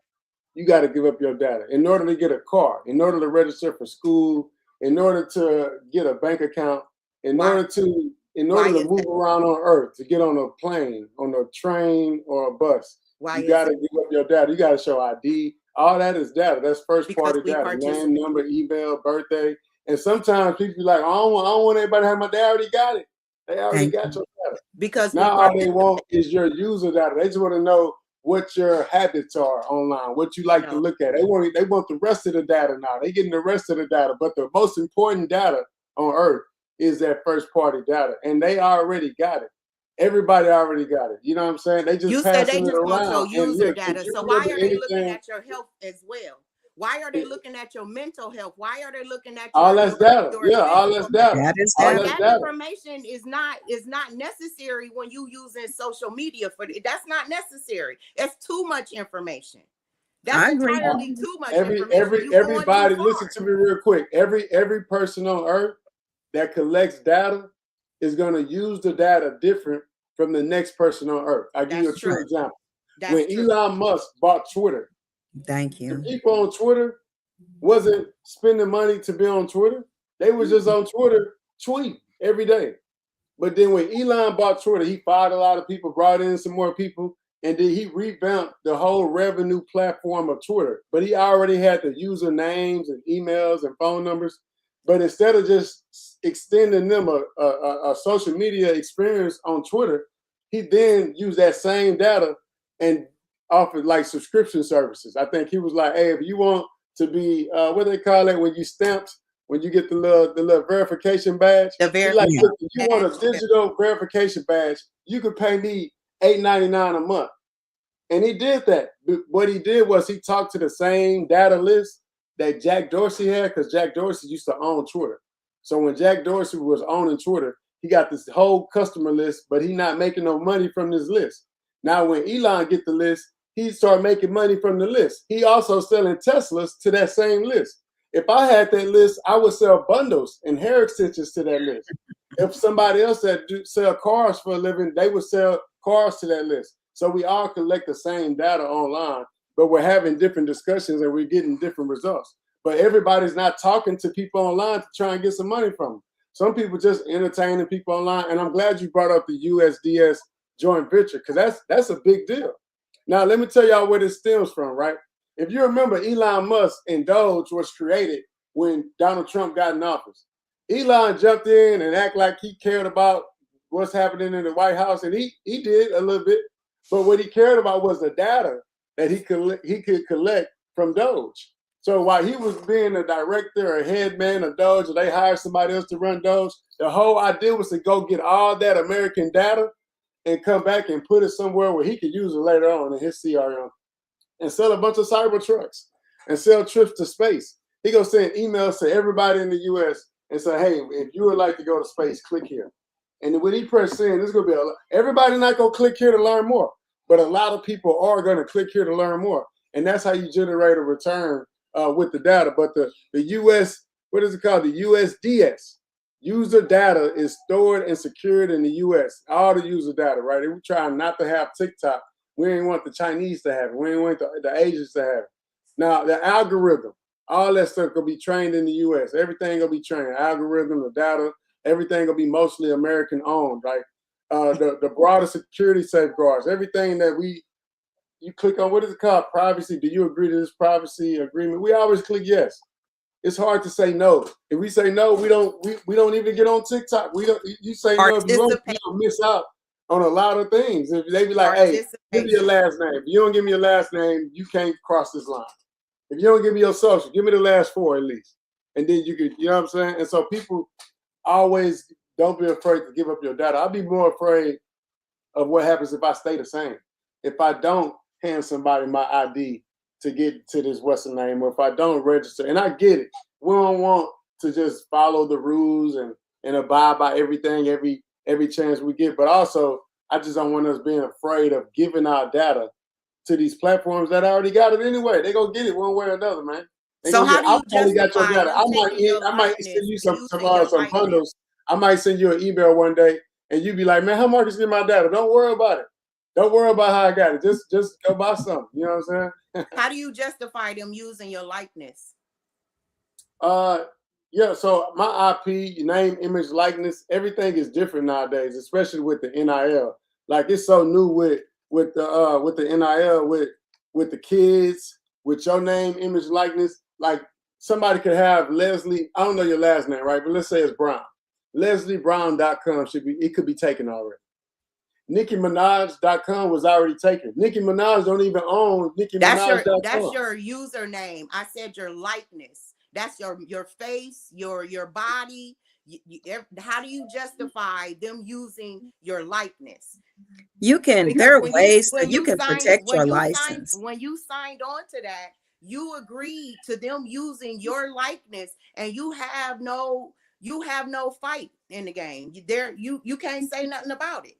you got to give up your data. In order to get a car, in order to register for school, in order to get a bank account, in order to move around on earth, to get on a plane, on a train or a bus, you got to give up your data. You got to show ID. All that is data. That's first party data. Name, number, email, birthday. And sometimes people be like, I don't want everybody to have my data. They already got it. They already got your data. Because now all they want is your user data. They just want to know what your habits are online, what you like to look at. They want the rest of the data now. They're getting the rest of the data. But the most important data on earth is that first party data. And they already got it. Everybody already got it. You know what I'm saying? They just passing it around. Want your user data. So why are they looking at your health as well? Why are they looking at your mental health? Why are they looking at all that's data? Yeah, all that's data. That information is not necessary when you using social media for it. That's not necessary. It's too much information. That's entirely too much information. Everybody, listen to me real quick. Every person on earth that collects data is going to use the data different from the next person on earth. I'll give you a true example. When Elon Musk bought Twitter, thank you. The people on Twitter wasn't spending money to be on Twitter. They was just on Twitter tweet every day. But then when Elon bought Twitter, he fired a lot of people, brought in some more people, and then he revamped the whole revenue platform of Twitter. But he already had the user names and emails and phone numbers. But instead of just extending them a social media experience on Twitter, he then used that same data and offered like subscription services. I think he was like, hey, if you want to be, what they call it when you stamped, when you get the little verification badge, if you want a digital verification badge, you could pay me $8.99 a month. And he did that. But what he did was he talked to the same data list that Jack Dorsey had, because Jack Dorsey used to own Twitter. So when Jack Dorsey was owning Twitter, he got this whole customer list, but he not making no money from this list. Now, when Elon get the list, he started making money from the list. He also selling Teslas to that same list. If I had that list, I would sell bundles and hair extensions to that list. If somebody else that sell cars for a living, they would sell cars to that list. So we all collect the same data online, but we're having different discussions and we're getting different results. But everybody's not talking to people online to try and get some money from them. Some people just entertaining people online. And I'm glad you brought up the USDS joint venture, because that's a big deal. Now, let me tell y'all where this stems from, right? If you remember, Elon Musk and Doge was created when Donald Trump got in office. Elon jumped in and acted like he cared about what's happening in the White House, and he did a little bit. But what he cared about was the data that he could collect from Doge. So while he was being a director, a head man of Doge, or they hired somebody else to run Doge, the whole idea was to go get all that American data and come back and put it somewhere where he could use it later on in his CRM and sell a bunch of cyber trucks and sell trips to space. He gonna send emails to everybody in the US and say, hey, if you would like to go to space, click here. And when he press send, there's gonna be everybody not gonna click here to learn more, but a lot of people are gonna click here to learn more. And that's how you generate a return with the data. But the US, what is it called? The USDS. User data is stored and secured in the US. All the user data, right? And we try not to have TikTok. We ain't want the Chinese to have it. We ain't want the Asians to have it. Now, the algorithm, all that stuff gonna be trained in the US. Everything gonna be trained. Algorithm, the data, everything gonna be mostly American owned, right? The broader security safeguards, everything that you click on, what is it called? Privacy. Do you agree to this privacy agreement? We always click yes. It's hard to say no. If we say no, we don't even get on TikTok. We don't. You say no, if you don't miss out on a lot of things. If they be like, hey, give me your last name. If you don't give me your last name, you can't cross this line. If you don't give me your social, give me the last 4 at least. And then you could, you know what I'm saying? And so people always don't be afraid to give up your data. I'd be more afraid of what happens if I stay the same. If I don't hand somebody my ID to get to this what's the name, or if I don't register, and I get it. We don't want to just follow the rules and abide by everything every chance we get. But also, I just don't want us being afraid of giving our data to these platforms that already got it anyway. They gonna get it one way or another, man. So how do you justify data. I might send you some bundles. I might send you an email one day, and you be like, man, how Marcus get my data? Don't worry about it. Don't worry about how I got it. Just go buy something. You know what I'm saying? How do you justify them using your likeness? Yeah. So my IP, name, image, likeness, everything is different nowadays, especially with the NIL. Like it's so new with the NIL, with the kids, with your name, image, likeness. Like somebody could have Leslie. I don't know your last name, right? But let's say it's Brown. LeslieBrown.com could be taken already. NickiMinaj.com was already taken. Nicki Minaj don't even own NickiMinaj.com. That's your username. I said your likeness. That's your face, your body. How do you justify them using your likeness? You can. There are ways that you can protect your license. When you signed on to that, you agreed to them using your likeness, and you have no fight in the game. You can't say nothing about it.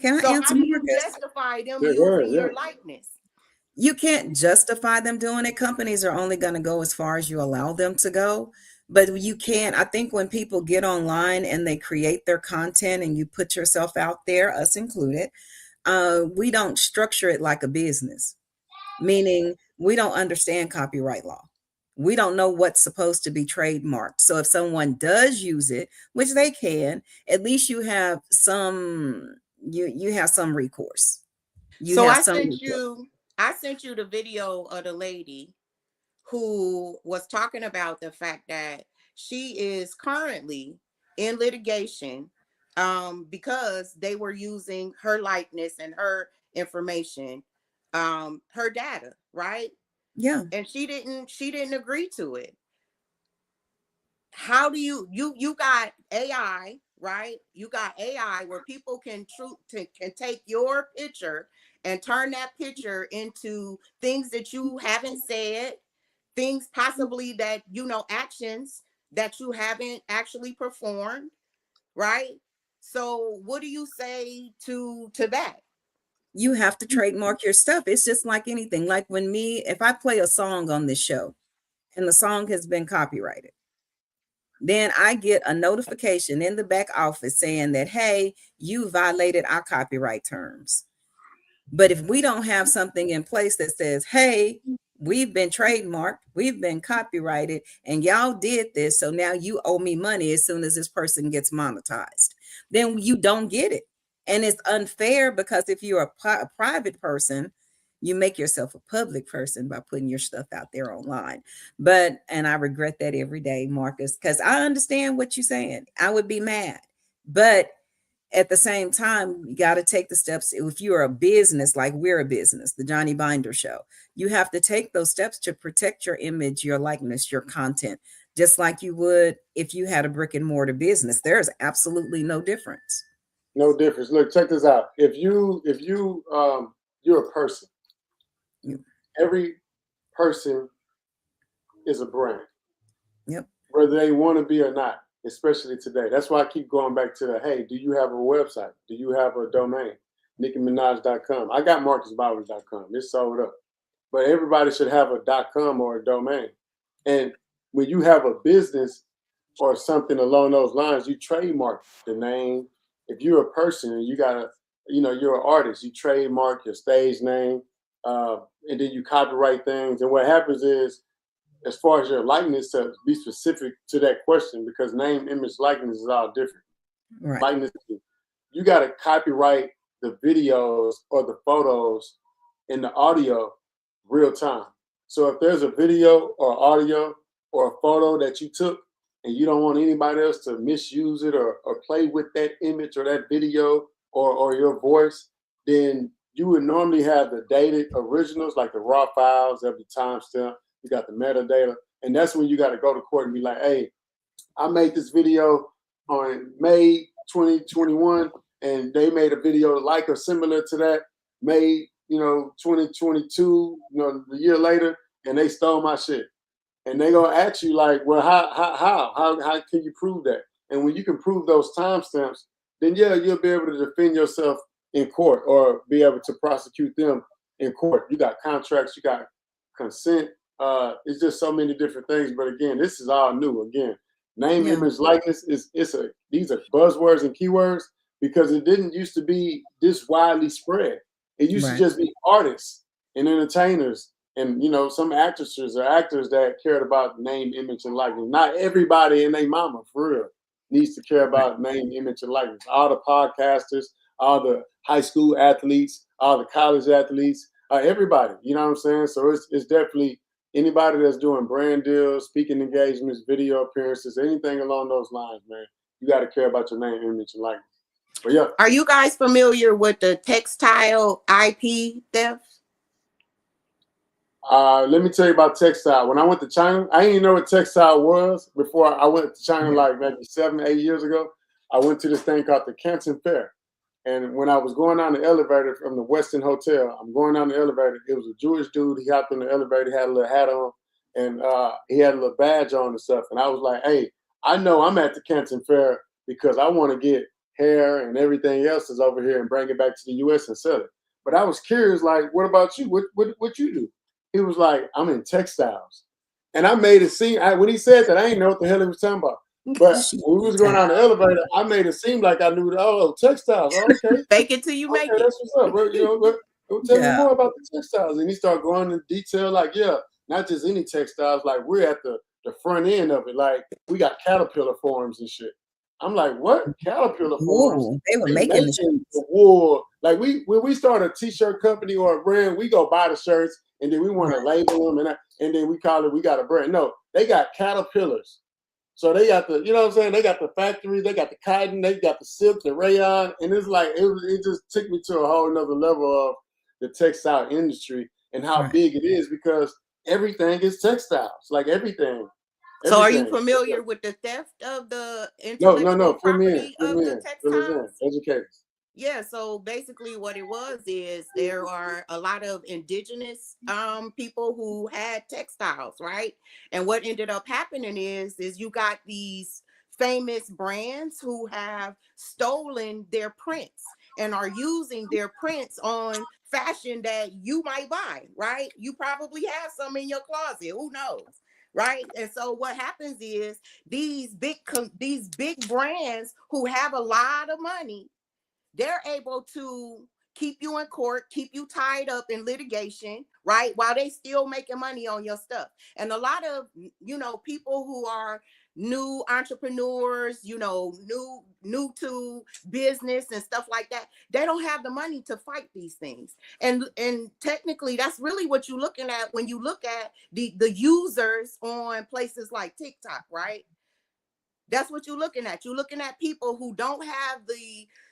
Can I answer? How do you justify them using your likeness? You can't justify them doing it. Companies are only going to go as far as you allow them to go. But you can. I think when people get online and they create their content and you put yourself out there, us included, we don't structure it like a business, meaning we don't understand copyright law. We don't know what's supposed to be trademarked. So if someone does use it, which they can, at least you have some you have some recourse. I sent you the video of the lady who was talking about the fact that she is currently in litigation because they were using her likeness and her information, her data, right? Yeah. And she didn't agree to it. How do you got AI, right? You got AI where people can take your picture and turn that picture into things that you haven't said, things possibly that actions that you haven't actually performed, right? So what do you say to that? You have to trademark your stuff. It's just like anything. Like if I play a song on this show and the song has been copyrighted, then I get a notification in the back office saying that, hey, you violated our copyright terms. But if we don't have something in place that says, hey, we've been trademarked, we've been copyrighted, and y'all did this, so now you owe me money as soon as this person gets monetized, then you don't get it. And it's unfair because if you're a private person, you make yourself a public person by putting your stuff out there online. And I regret that every day, Marcus, because I understand what you're saying. I would be mad. But at the same time, you got to take the steps. If you're a business, like we're a business, the Johnny Binder Show, you have to take those steps to protect your image, your likeness, your content, just like you would if you had a brick and mortar business. There's absolutely no difference. No difference. Look, check this out. If you're a person, every person is a brand. Yep. Whether they want to be or not, especially today. That's why I keep going back to the, hey, do you have a website? Do you have a domain? NickiMinaj.com. I got MarcusBowers.com. It's sold up. But everybody should have a .com or a domain. And when you have a business or something along those lines, you trademark the name. If you're a person and you're an artist, you trademark your stage name, and then you copyright things. And what happens is, as far as your likeness, to be specific to that question, because name, image, likeness is all different. Right. Likeness, you got to copyright the videos or the photos and the audio real time. So if there's a video or audio or a photo that you took and you don't want anybody else to misuse it or play with that image or that video or your voice, then you would normally have the dated originals, like the raw files, every timestamp. You got the metadata, and that's when you got to go to court and be like, hey, I made this video on May 2021, and they made a video like or similar to that, May 2022, a year later, and they stole my shit. And they gonna ask you like, well, how can you prove that? And when you can prove those timestamps, then yeah, you'll be able to defend yourself in court or be able to prosecute them in court. You got contracts, you got consent. It's just so many different things. But again, this is all new. Again, name, image, likeness these are buzzwords and keywords because it didn't used to be this widely spread. It used to just be artists and entertainers and some actresses or actors that cared about name, image, and likeness. Not everybody and their mama, for real, needs to care about name, image, and likeness. All the podcasters, all the high school athletes, all the college athletes, everybody. You know what I'm saying? So it's definitely anybody that's doing brand deals, speaking engagements, video appearances, anything along those lines, man. You got to care about your name, image, and likeness. But yeah. Are you guys familiar with the textile IP theft? Let me tell you about textile. When I went to China, I didn't even know what textile was before I went to China, like maybe 7, 8 years ago. I went to this thing called the Canton Fair. And when I was going down the elevator from the Westin Hotel, I'm going down the elevator. It was a Jewish dude. He hopped in the elevator, had a little hat on, and he had a little badge on and stuff. And I was like, hey, I know I'm at the Canton Fair because I want to get hair and everything else is over here and bring it back to the U.S. and sell it. But I was curious, like, what about you? What you do? He was like, I'm in textiles. And I made it seem, when he said that, I didn't know what the hell he was talking about. But when we was going down the elevator, I made it seem like I knew textiles. Oh, okay. Fake it till you make it. That's what's up, bro. Tell me more about the textiles. And he started going into detail, like, not just any textiles. Like, we're at the front end of it. Like, we got Caterpillar forms and shit. I'm like, what? Caterpillar forms? They were making the wool. Like, when we start a t-shirt company or a brand, we go buy the shirts and then we want to label them and then we call it, we got a brand. No, they got caterpillars. So they got the, what I'm saying? They got the factory, they got the cotton, they got the silk, the rayon. And it's like, it just took me to a whole nother level of the textile industry and how big it is because everything is textiles, like everything. So are you familiar with the theft of the intellectual property of the textiles? Educators. Yeah, so basically what it was is there are a lot of indigenous people who had textiles, right? And what ended up happening is you got these famous brands who have stolen their prints and are using their prints on fashion that you might buy, right? You probably have some in your closet, who knows? Right. And so what happens is these big brands who have a lot of money, they're able to keep you in court, keep you tied up in litigation, right? While they still making money on your stuff. And a lot of, people who are new entrepreneurs, new to business and stuff like that, they don't have the money to fight these things. And technically that's really what you're looking at when you look at the users on places like TikTok, right? That's what you're looking at. You're looking at people who don't have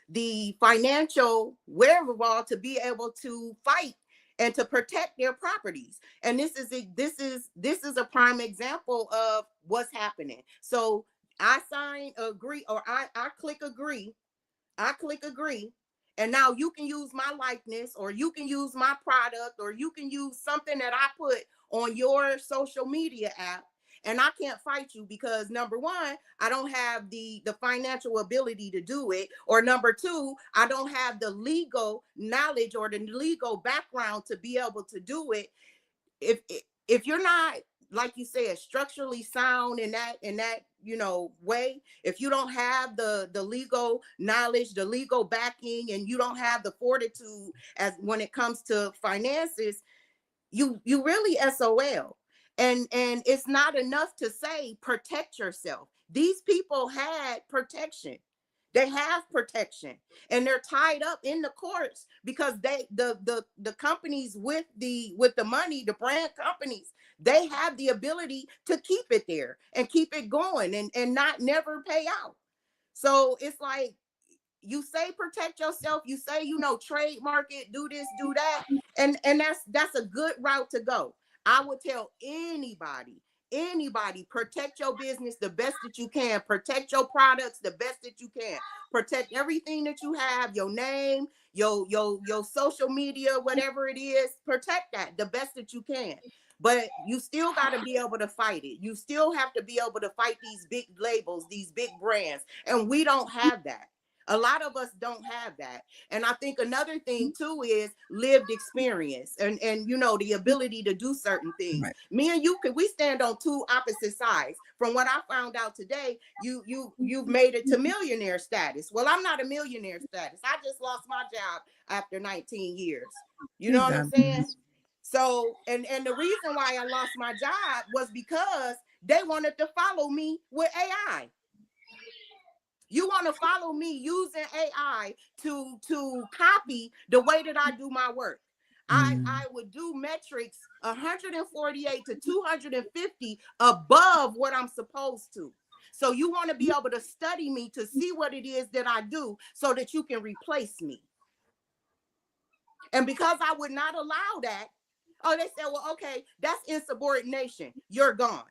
the financial wherewithal to be able to fight and to protect their properties. And this is a prime example of what's happening. So I agree, or I click agree. I click agree. And now you can use my likeness, or you can use my product, or you can use something that I put on your social media app. And I can't fight you because, number one, I don't have the financial ability to do it. Or number two, I don't have the legal knowledge or the legal background to be able to do it. If you're not, like you said, structurally sound in that way, if you don't have the legal knowledge, the legal backing, and you don't have the fortitude as when it comes to finances, you really SOL. And it's not enough to say protect yourself. These people had protection. They have protection, and they're tied up in the courts because the companies with the money, the brand companies, they have the ability to keep it there and keep it going and not never pay out. So it's like, you say protect yourself, you say, trademark it, do this, do that, and that's a good route to go. I would tell anybody, protect your business the best that you can, protect your products the best that you can, protect everything that you have, your name, your social media, whatever it is, protect that the best that you can. But you still got to be able to fight it. You still have to be able to fight these big labels, these big brands, and we don't have that. A lot of us don't have that. And I think another thing too is lived experience and the ability to do certain things. Right. Me and you, we stand on two opposite sides. From what I found out today, you've made it to millionaire status. Well, I'm not a millionaire status. I just lost my job after 19 years. You know what I'm saying? So, and the reason why I lost my job was because they wanted to follow me with AI. You want to follow me using AI to copy the way that I do my work. I would do metrics 148 to 250 above what I'm supposed to. So you want to be able to study me to see what it is that I do so that you can replace me. And because I would not allow that, they said, well, okay, that's insubordination. You're gone.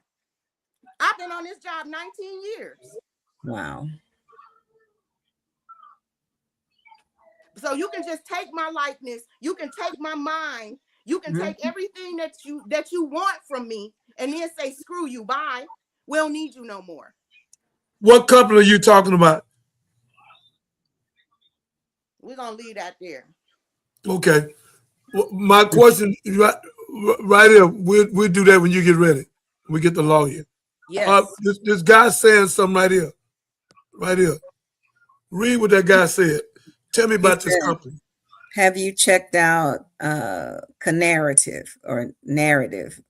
I've been on this job 19 years. Wow. So you can just take my likeness, you can take my mind, you can take everything that you want from me, and then say, screw you, bye. We don't need you no more. What couple are you talking about? We're gonna leave that there. Okay. Well, my question right here, we'll do that when you get ready. We get the lawyer. Yes. This guy saying something right here. Right here. Read what that guy said. Tell me about this company. Have you checked out Narrative or Narrative?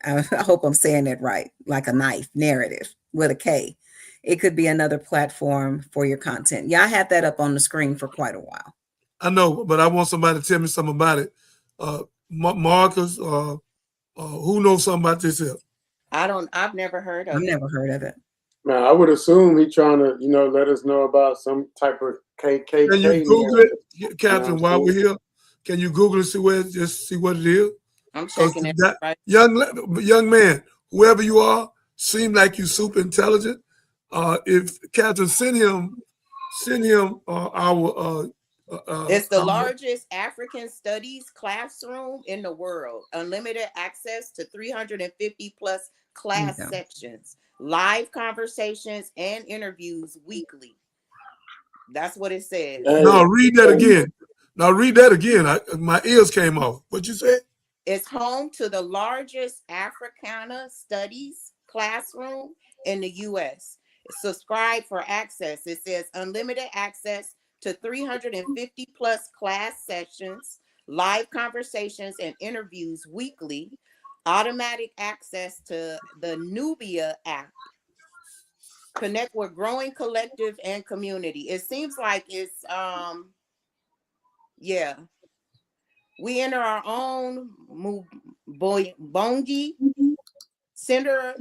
I hope I'm saying it right, like a knife, Narrative with a K. It could be another platform for your content. Yeah, I had that up on the screen for quite a while. I know, but I want somebody to tell me something about it. Marcus, who knows something about this here? I've never heard of it. I've never heard of it. Man, I would assume he's trying to, let us know about some type of KKK. Can you Google it, Captain, while we're here? Can you Google it, just see what it is? I'm checking it right. Young man, whoever you are, seem like you super intelligent. If Captain send him our it's the largest African studies classroom in the world. Unlimited access to 350 plus class sections, live conversations and interviews weekly. That's what it says. Now read that again. My ears came off. What'd you say? It's home to the largest Africana studies classroom in the U.S. Subscribe for access. It says unlimited access to 350 plus class sessions, live conversations and interviews weekly, automatic access to the Nubia app. Connect with growing collective and community. It seems like it's we enter our own Bongi Center.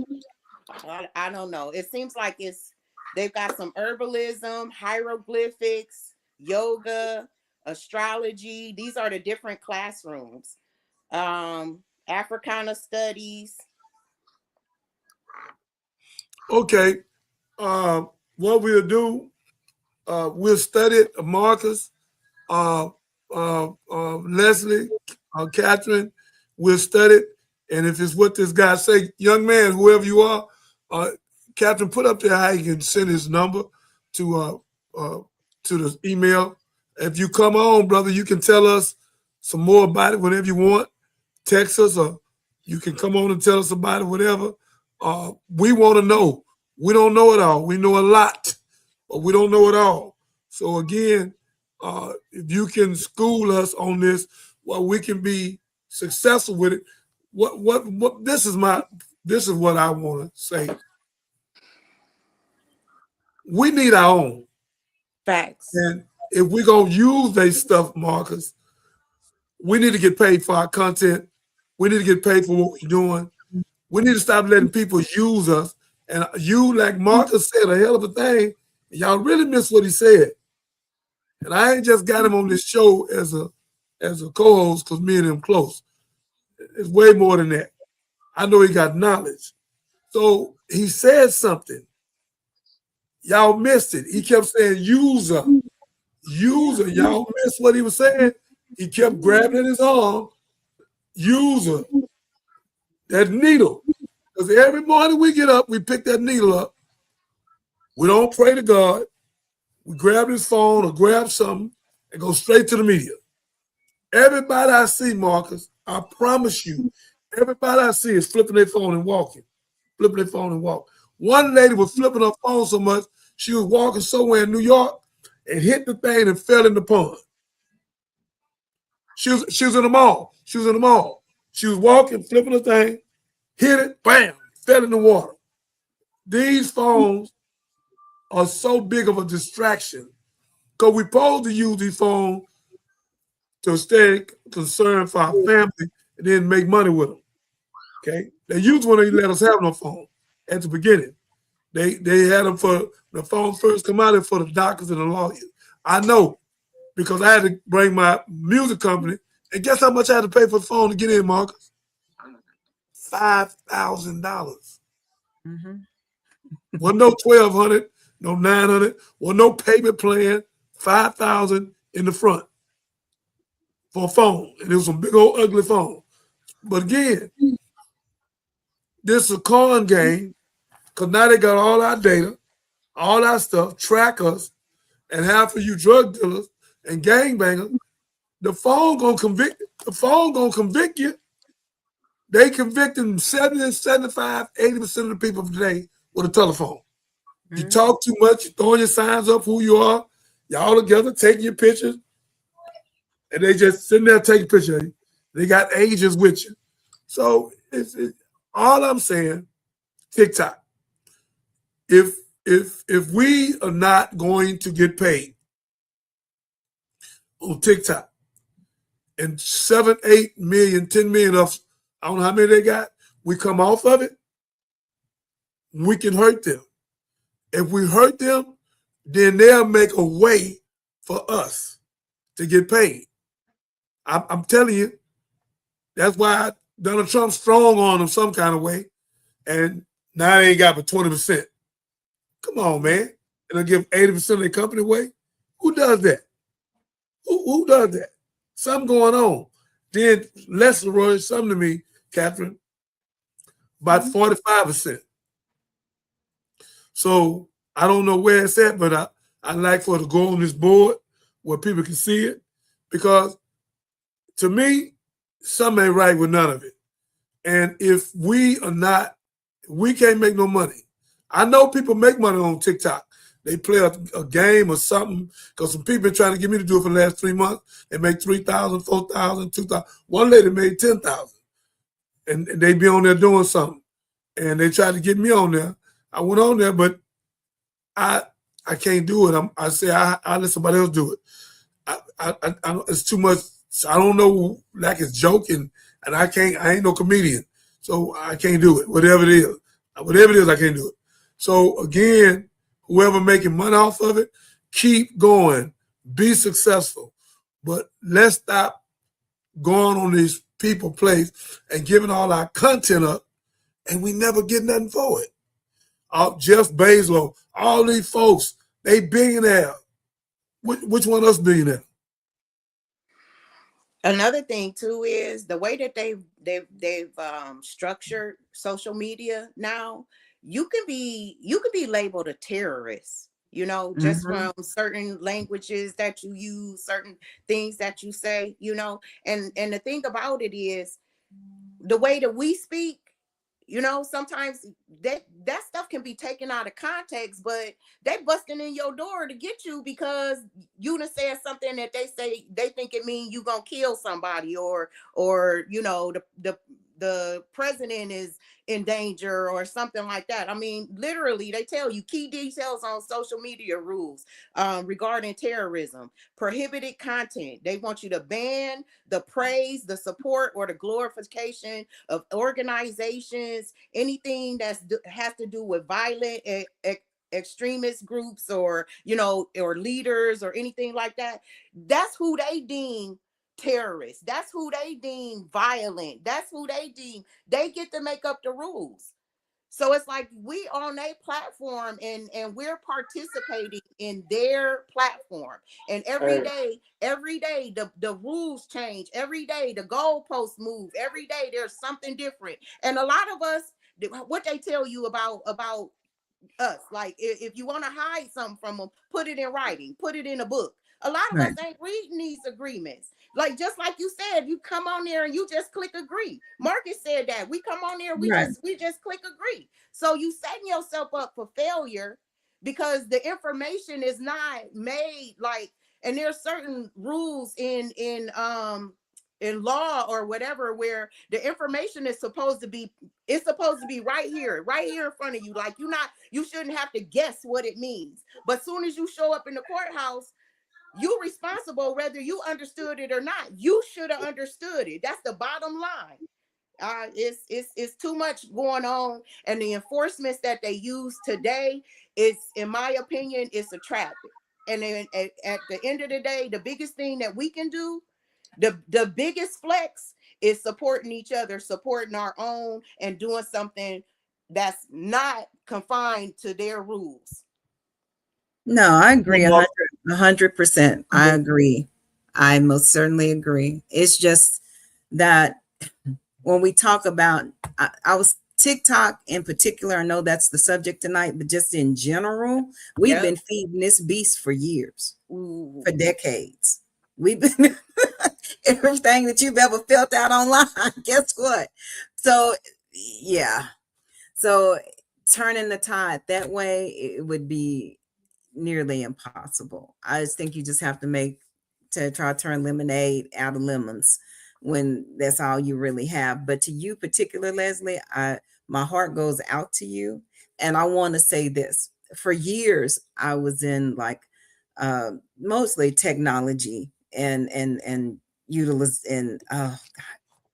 I don't know. It seems like it's They've got some herbalism, hieroglyphics, yoga, astrology. These are the different classrooms. Africana studies. Okay. What we'll do, we'll study it, Marcus, Leslie, Catherine, we'll study it. And if it's what this guy say, young man, whoever you are, Catherine, put up there how you can send his number to the email. If you come on, brother, you can tell us some more about it whenever you want. Text us, or you can come on and tell us about it, whatever. We want to know. We don't know it all. We know a lot, but we don't know it all. So again, if you can school us on this, well, we can be successful with it. What this is what I want to say. We need our own. Facts. And if we're gonna use their stuff, Marcus, we need to get paid for our content. We need to get paid for what we're doing. We need to stop letting people use us. And you, like Marcus said, a hell of a thing. Y'all really missed what he said. And I ain't just got him on this show as a co-host because me and him close. It's way more than that. I know he got knowledge. So he said something. Y'all missed it. He kept saying user. User. Y'all missed what he was saying. He kept grabbing at his arm. User. That needle. Because every morning we get up, we pick that needle up. We don't pray to God. We grab his phone or grab something and go straight to the media. Everybody I see, Marcus, I promise you, everybody I see is flipping their phone and walking. Flipping their phone and walking. One lady was flipping her phone so much, she was walking somewhere in New York and hit the thing and fell in the pond. She was in the mall. She was in the mall. She was walking, flipping the thing, hit it, bam, fell in the water. These phones are so big of a distraction because we're supposed to use these phones to stay concerned for our family and then make money with them. Okay? They used when they let us have no phone at the beginning. They had them for the phone first come out and for the doctors and the lawyers. I know because I had to bring my music company, and guess how much I had to pay for the phone to get in, Marcus? $5,000. Mm-hmm. Wasn't no $1,200, no $900, wasn't no payment plan. $5,000 in the front for a phone, and it was a big old ugly phone. But again, this is a con game because now they got all our data, all our stuff, track us, and half of you drug dealers and gangbangers, the phone gonna convict. The phone gonna convict you. They convicting 70, 75, 80% of the people today with a telephone. Mm-hmm. You talk too much, you throwing your signs up who you are, y'all together taking your pictures, and they just sitting there taking pictures of you. They got agents with you. So it's all I'm saying, TikTok. If we are not going to get paid on TikTok, and 7, 8 million, 10 million of, I don't know how many they got, we come off of it, we can hurt them. If we hurt them, then they'll make a way for us to get paid. I'm telling you, that's why Donald Trump's strong on them some kind of way, and now they ain't got but 20%. Come on, man. And they'll give 80% of their company away? Who does that? Who does that? Something going on. Then Leslie wrote something to me, Catherine, about 45%. So I don't know where it's at, but I'd like for it to go on this board where people can see it, because to me, something ain't right with none of it. And if we are not, we can't make no money. I know people make money on TikTok. They play a game or something, because some people been trying to get me to do it for the last 3 months. They make $3,000, $4,000, $2,000. One lady made $10,000, and they be on there doing something. And they tried to get me on there. I went on there, but I can't do it. I say I let somebody else do it. It's too much. I don't know, like it's joking, and I ain't no comedian, so I can't do it. Whatever it is, I can't do it. So again, whoever making money off of it, keep going, be successful. But let's stop going on these people place and giving all our content up, and we never get nothing for it. Jeff Bezos, all these folks, they billionaire. Which one of us billionaire? Another thing too is the way that they've structured social media now. You can be labeled a terrorist, just from certain languages that you use, certain things that you say, and the thing about it is the way that we speak, sometimes that stuff can be taken out of context, but they busting in your door to get you because you done said something that they think it mean you gonna kill somebody, or the president is in danger or something like that. I mean, literally, they tell you key details on social media rules regarding terrorism, prohibited content. They want you to ban the praise, the support, or the glorification of organizations, anything has to do with violent extremist groups, or or leaders, or anything like that. That's who they deem terrorists. That's who they deem violent. That's who they deem. They get to make up the rules. So it's like we on a platform, and we're participating in their platform. And every day the rules change. Every day the goalposts move. Every day there's something different. And a lot of us, what they tell you about us, like if you want to hide something from them, put it in writing, put it in a book. A lot of us ain't reading these agreements. Like, just like you said, you come on there and you just click agree. Marcus said that we come on there, we just click agree. So you setting yourself up for failure because the information is not made like, and there's certain rules in law or whatever where the information is supposed to be, it's supposed to be right here in front of you. Like, you shouldn't have to guess what it means. But soon as you show up in the courthouse, you're responsible whether you understood it or not. You should have understood it. That's the bottom line. It's too much going on, and the enforcements that they use today is, in my opinion, it's a trap. And then at the end of the day, the biggest thing that we can do, the biggest flex, is supporting each other, supporting our own, and doing something that's not confined to their rules. No, I agree 100%. I agree. I most certainly agree. It's just that when we talk about, I was TikTok in particular, I know that's the subject tonight, but just in general, we've been feeding this beast for years, for decades. We've been everything that you've ever felt out online. Guess what? So, yeah. So turning the tide that way, it would be nearly impossible. I just think you just have to try to turn lemonade out of lemons when that's all you really have. But to you particular, Leslie, my heart goes out to you. And I want to say this. For years, I was in like mostly technology and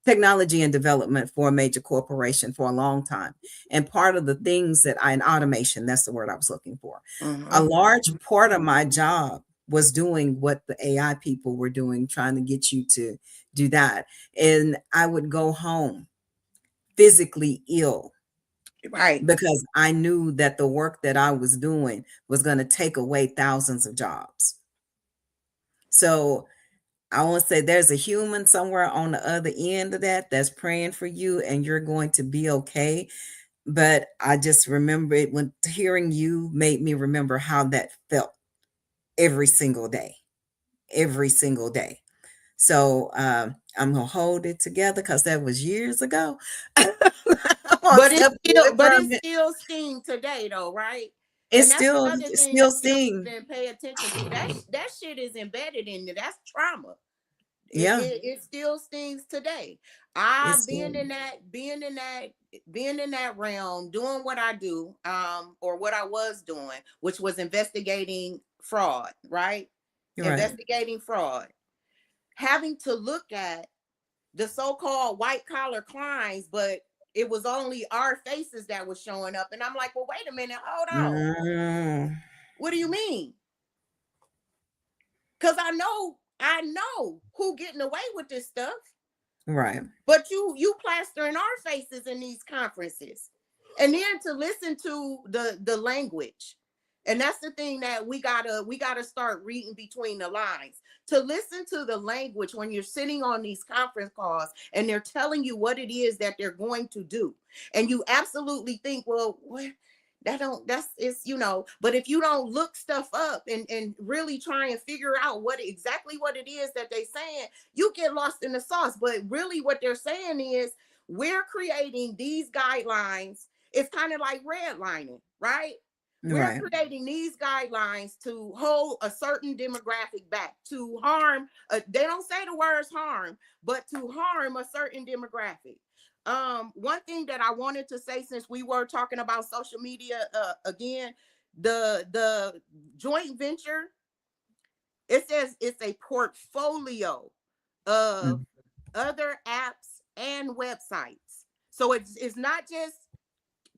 technology and development for a major corporation for a long time. And part of the things in automation, that's the word I was looking for. A large part of my job was doing what the AI people were doing, trying to get you to do that. And I would go home physically ill. Right. Because I knew that the work that I was doing was going to take away thousands of jobs. So I want to say there's a human somewhere on the other end of that's praying for you, and you're going to be okay. But I just remember it when hearing you made me remember how that felt every single day. So I'm gonna hold it together because that was years ago. But it still stings today, though, right? It's still sting. Pay attention to that shit is embedded in you. That's trauma. It still stings today. Being in that realm, doing what I do, or what I was doing, which was investigating fraud, right? Investigating fraud, having to look at the so-called white collar crimes, but it was only our faces that was showing up. And I'm like, well, wait a minute, hold on. What do you mean? Because I know who getting away with this stuff. Right. But you plastering our faces in these conferences. And then to listen to the language. And that's the thing that we gotta start reading between the lines. To listen to the language when you're sitting on these conference calls and they're telling you what it is that they're going to do. And you absolutely think, well, what? But if you don't look stuff up and really try and figure out exactly what it is that they're saying, you get lost in the sauce. But really what they're saying is we're creating these guidelines. It's kind of like redlining, right? We're creating these guidelines to hold a certain demographic back, to harm. They don't say the words harm, but to harm a certain demographic. One thing that I wanted to say, since we were talking about social media again, the joint venture, it says it's a portfolio of other apps and websites. So it's not just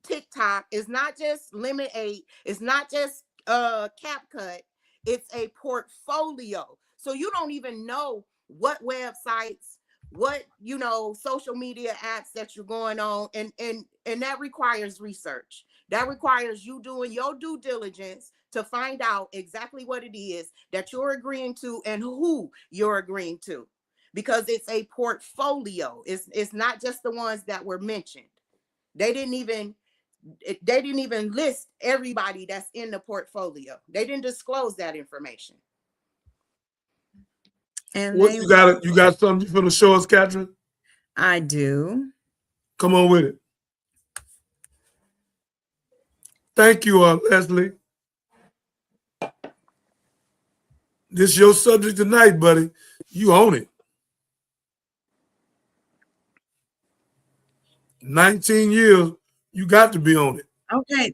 TikTok, it's not just Limit 8, it's not just CapCut, it's a portfolio. So you don't even know what websites, what social media apps that you're going on, and that requires research. That requires you doing your due diligence to find out exactly what it is that you're agreeing to and who you're agreeing to, because it's a portfolio. It's not just the ones that were mentioned. They didn't even list everybody that's in the portfolio. They didn't disclose that information. And what you got something you finna show us, Katrin? I do. Come on with it. Thank you, Leslie. This is your subject tonight, buddy. You own it. 19 years, you got to be on it. Okay,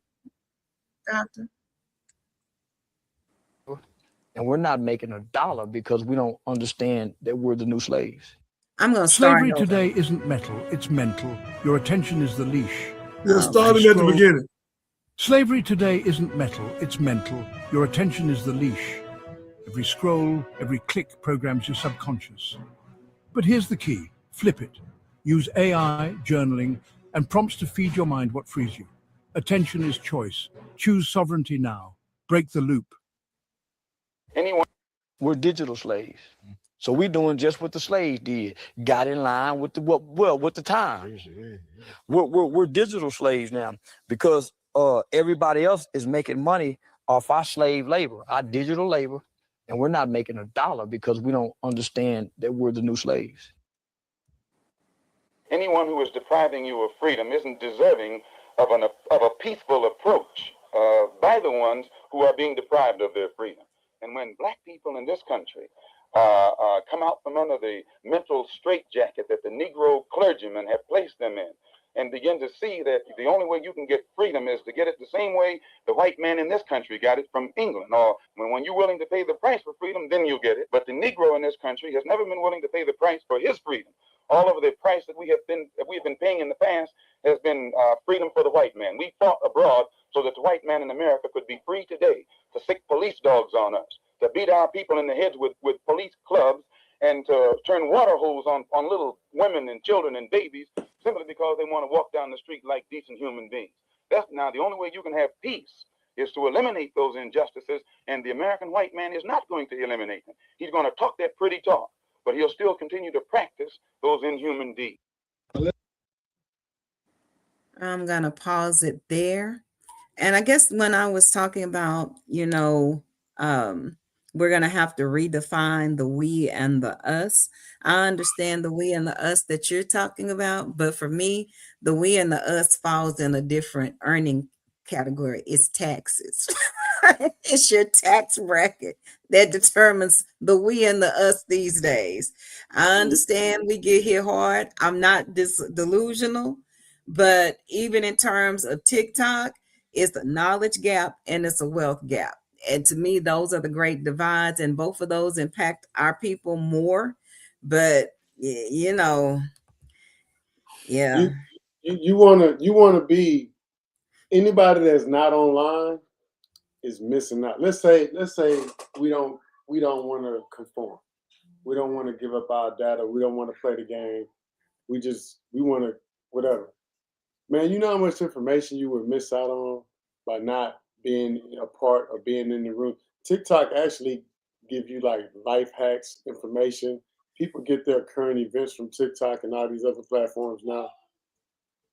doctor. And we're not making $1 because we don't understand that we're the new slaves. I'm going to start. Slavery today isn't metal, it's mental. Your attention is the leash. Yeah, starting at the beginning. Slavery today isn't metal, it's mental. Your attention is the leash. Every scroll, every click programs your subconscious. But here's the key. Flip it. Use AI, journaling, and prompts to feed your mind what frees you. Attention is choice. Choose sovereignty now. Break the loop. We're digital slaves. So we're doing just what the slaves did. Got in line with the times. We're digital slaves now because everybody else is making money off our slave labor, our digital labor, and we're not making $1 because we don't understand that we're the new slaves. Anyone who is depriving you of freedom isn't deserving of a peaceful approach by the ones who are being deprived of their freedom. And when black people in this country come out from under the mental straitjacket that the Negro clergymen have placed them in, and begin to see that the only way you can get freedom is to get it the same way the white man in this country got it from England. Or when you're willing to pay the price for freedom, then you'll get it. But the Negro in this country has never been willing to pay the price for his freedom. All of the price that we've been paying in the past has been freedom for the white man. We fought abroad so that the white man in America could be free today to sick police dogs on us, to beat our people in the heads with police clubs, and to turn water hose on little women and children and babies simply because they want to walk down the street like decent human beings. That's now the only way you can have peace is to eliminate those injustices, and the American white man is not going to eliminate them. He's going to talk that pretty talk, but he'll still continue to practice those inhuman deeds. I'm going to pause it there. And I guess when I was talking about, we're going to have to redefine the we and the us. I understand the we and the us that you're talking about, but for me, the we and the us falls in a different earning category. It's taxes. It's your tax bracket that determines the we and the us these days. I understand we get hit hard. I'm not delusional, but even in terms of TikTok, it's a knowledge gap and it's a wealth gap. And to me, those are the great divides, and both of those impact our people more. But, yeah. you wanna be anybody that's not online is missing out. Let's say we don't want to conform. We don't want to give up our data. We don't want to play the game. We want to whatever. Man, you know how much information you would miss out on by not being a part or being in the room. TikTok actually give you like life hacks, information. People get their current events from TikTok and all these other platforms now.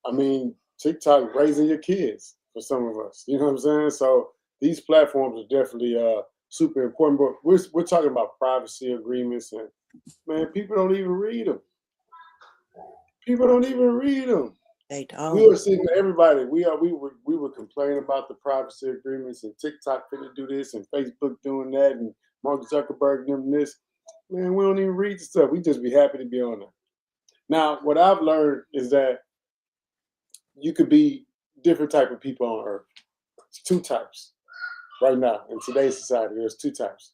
I mean, TikTok raising your kids for some of us. You know what I'm saying? So these platforms are definitely super important. But we're talking about privacy agreements, and man, people don't even read them. People don't even read them. They don't. We were sitting, everybody. We were complaining about the privacy agreements, and TikTok finna do this, and Facebook doing that, and Mark Zuckerberg doing this. Man, we don't even read the stuff. We just be happy to be on there. Now, what I've learned is that you could be different type of people on Earth. It's two types right now in today's society. There's two types.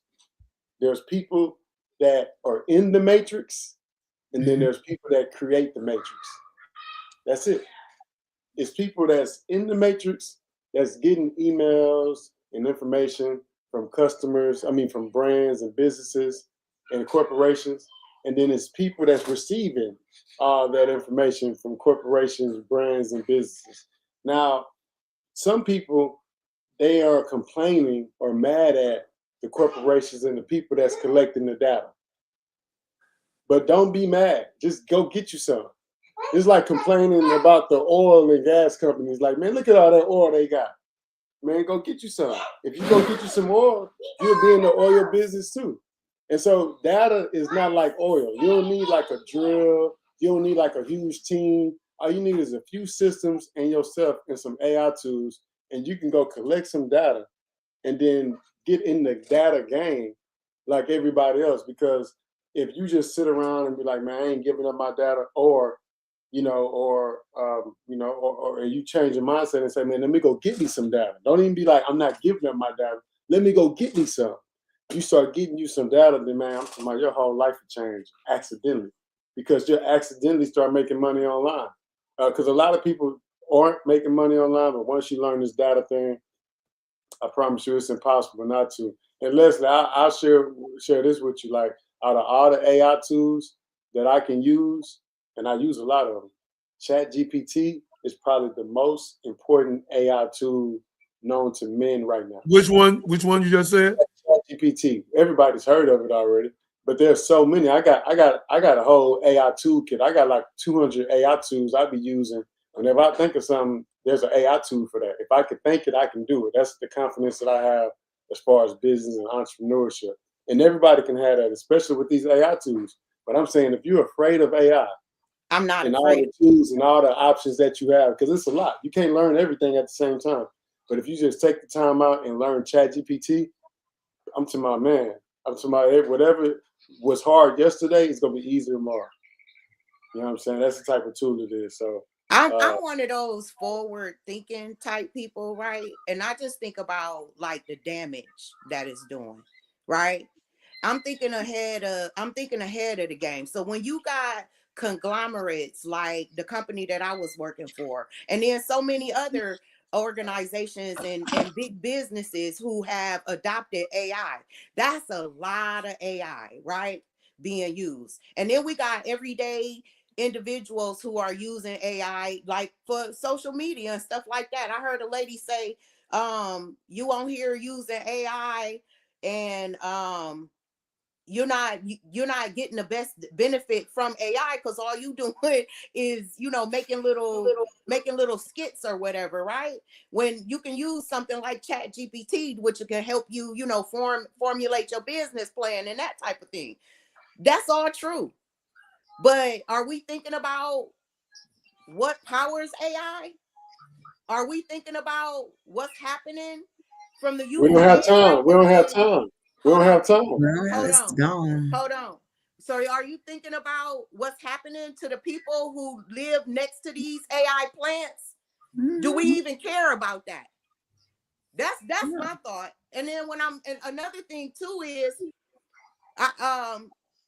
There's people that are in the matrix, and then there's people that create the matrix. That's it. It's people that's in the matrix that's getting emails and information from customers, from brands and businesses and corporations. And then it's people that's receiving all that information from corporations, brands, and businesses. Now, some people, they are complaining or mad at the corporations and the people that's collecting the data. But don't be mad. Just go get you some. It's like complaining about the oil and gas companies. Like, man, look at all that oil they got. Man, go get you some. If you go get you some oil, you'll be in the oil business too. And so data is not like oil. You don't need like a drill. You don't need like a huge team. All you need is a few systems and yourself and some AI tools, and you can go collect some data and then get in the data game like everybody else. Because if you just sit around and be like, man, I ain't giving up my data, or you change your mindset and say, man, let me go get me some data. Don't even be like, I'm not giving up my data. Let me go get me some. You start getting you some data, then man, I'm talking about your whole life will change accidentally, because you accidentally start making money online. Because a lot of people aren't making money online, but once you learn this data thing, I promise you it's impossible not to. And Leslie, I'll share this with you. Like, out of all the AI tools that I can use, and I use a lot of them, ChatGPT is probably the most important AI tool known to men right now. Which one you just said? ChatGPT. Everybody's heard of it already, but there's so many. I got a whole AI toolkit. I got like 200 AI tools I be using. Whenever I think of something, there's an AI tool for that. If I can think it, I can do it. That's the confidence that I have as far as business and entrepreneurship. And everybody can have that, especially with these AI tools. But I'm saying, if you're afraid of AI, I'm not and afraid. all the tools and all the options that you have, because it's a lot. You can't learn everything at the same time. But if you just take the time out and learn ChatGPT, I'm talking about, man, I'm talking about whatever was hard yesterday is going to be easier tomorrow. You know what I'm saying? That's the type of tool it is. So I'm one of those forward thinking type people, right? And I just think about like the damage that it's doing, right? I'm thinking ahead of the game. So when you got conglomerates like the company that I was working for, and then so many other organizations and big businesses who have adopted AI, that's a lot of AI, right, being used. And then we got everyday individuals who are using AI like for social media and stuff like that. I heard a lady say, you on here using AI and you're not getting the best benefit from AI because all you doing is making little skits or whatever, right? When you can use something like Chat GPT, which can help you formulate your business plan and that type of thing. That's all true, but are we thinking about what powers AI? Are we thinking about what's happening from the we don't have time. We don't have time. We don't have time. Hold on. So are you thinking about what's happening to the people who live next to these AI plants? Do we even care about that? That's my thought. And then and another thing too is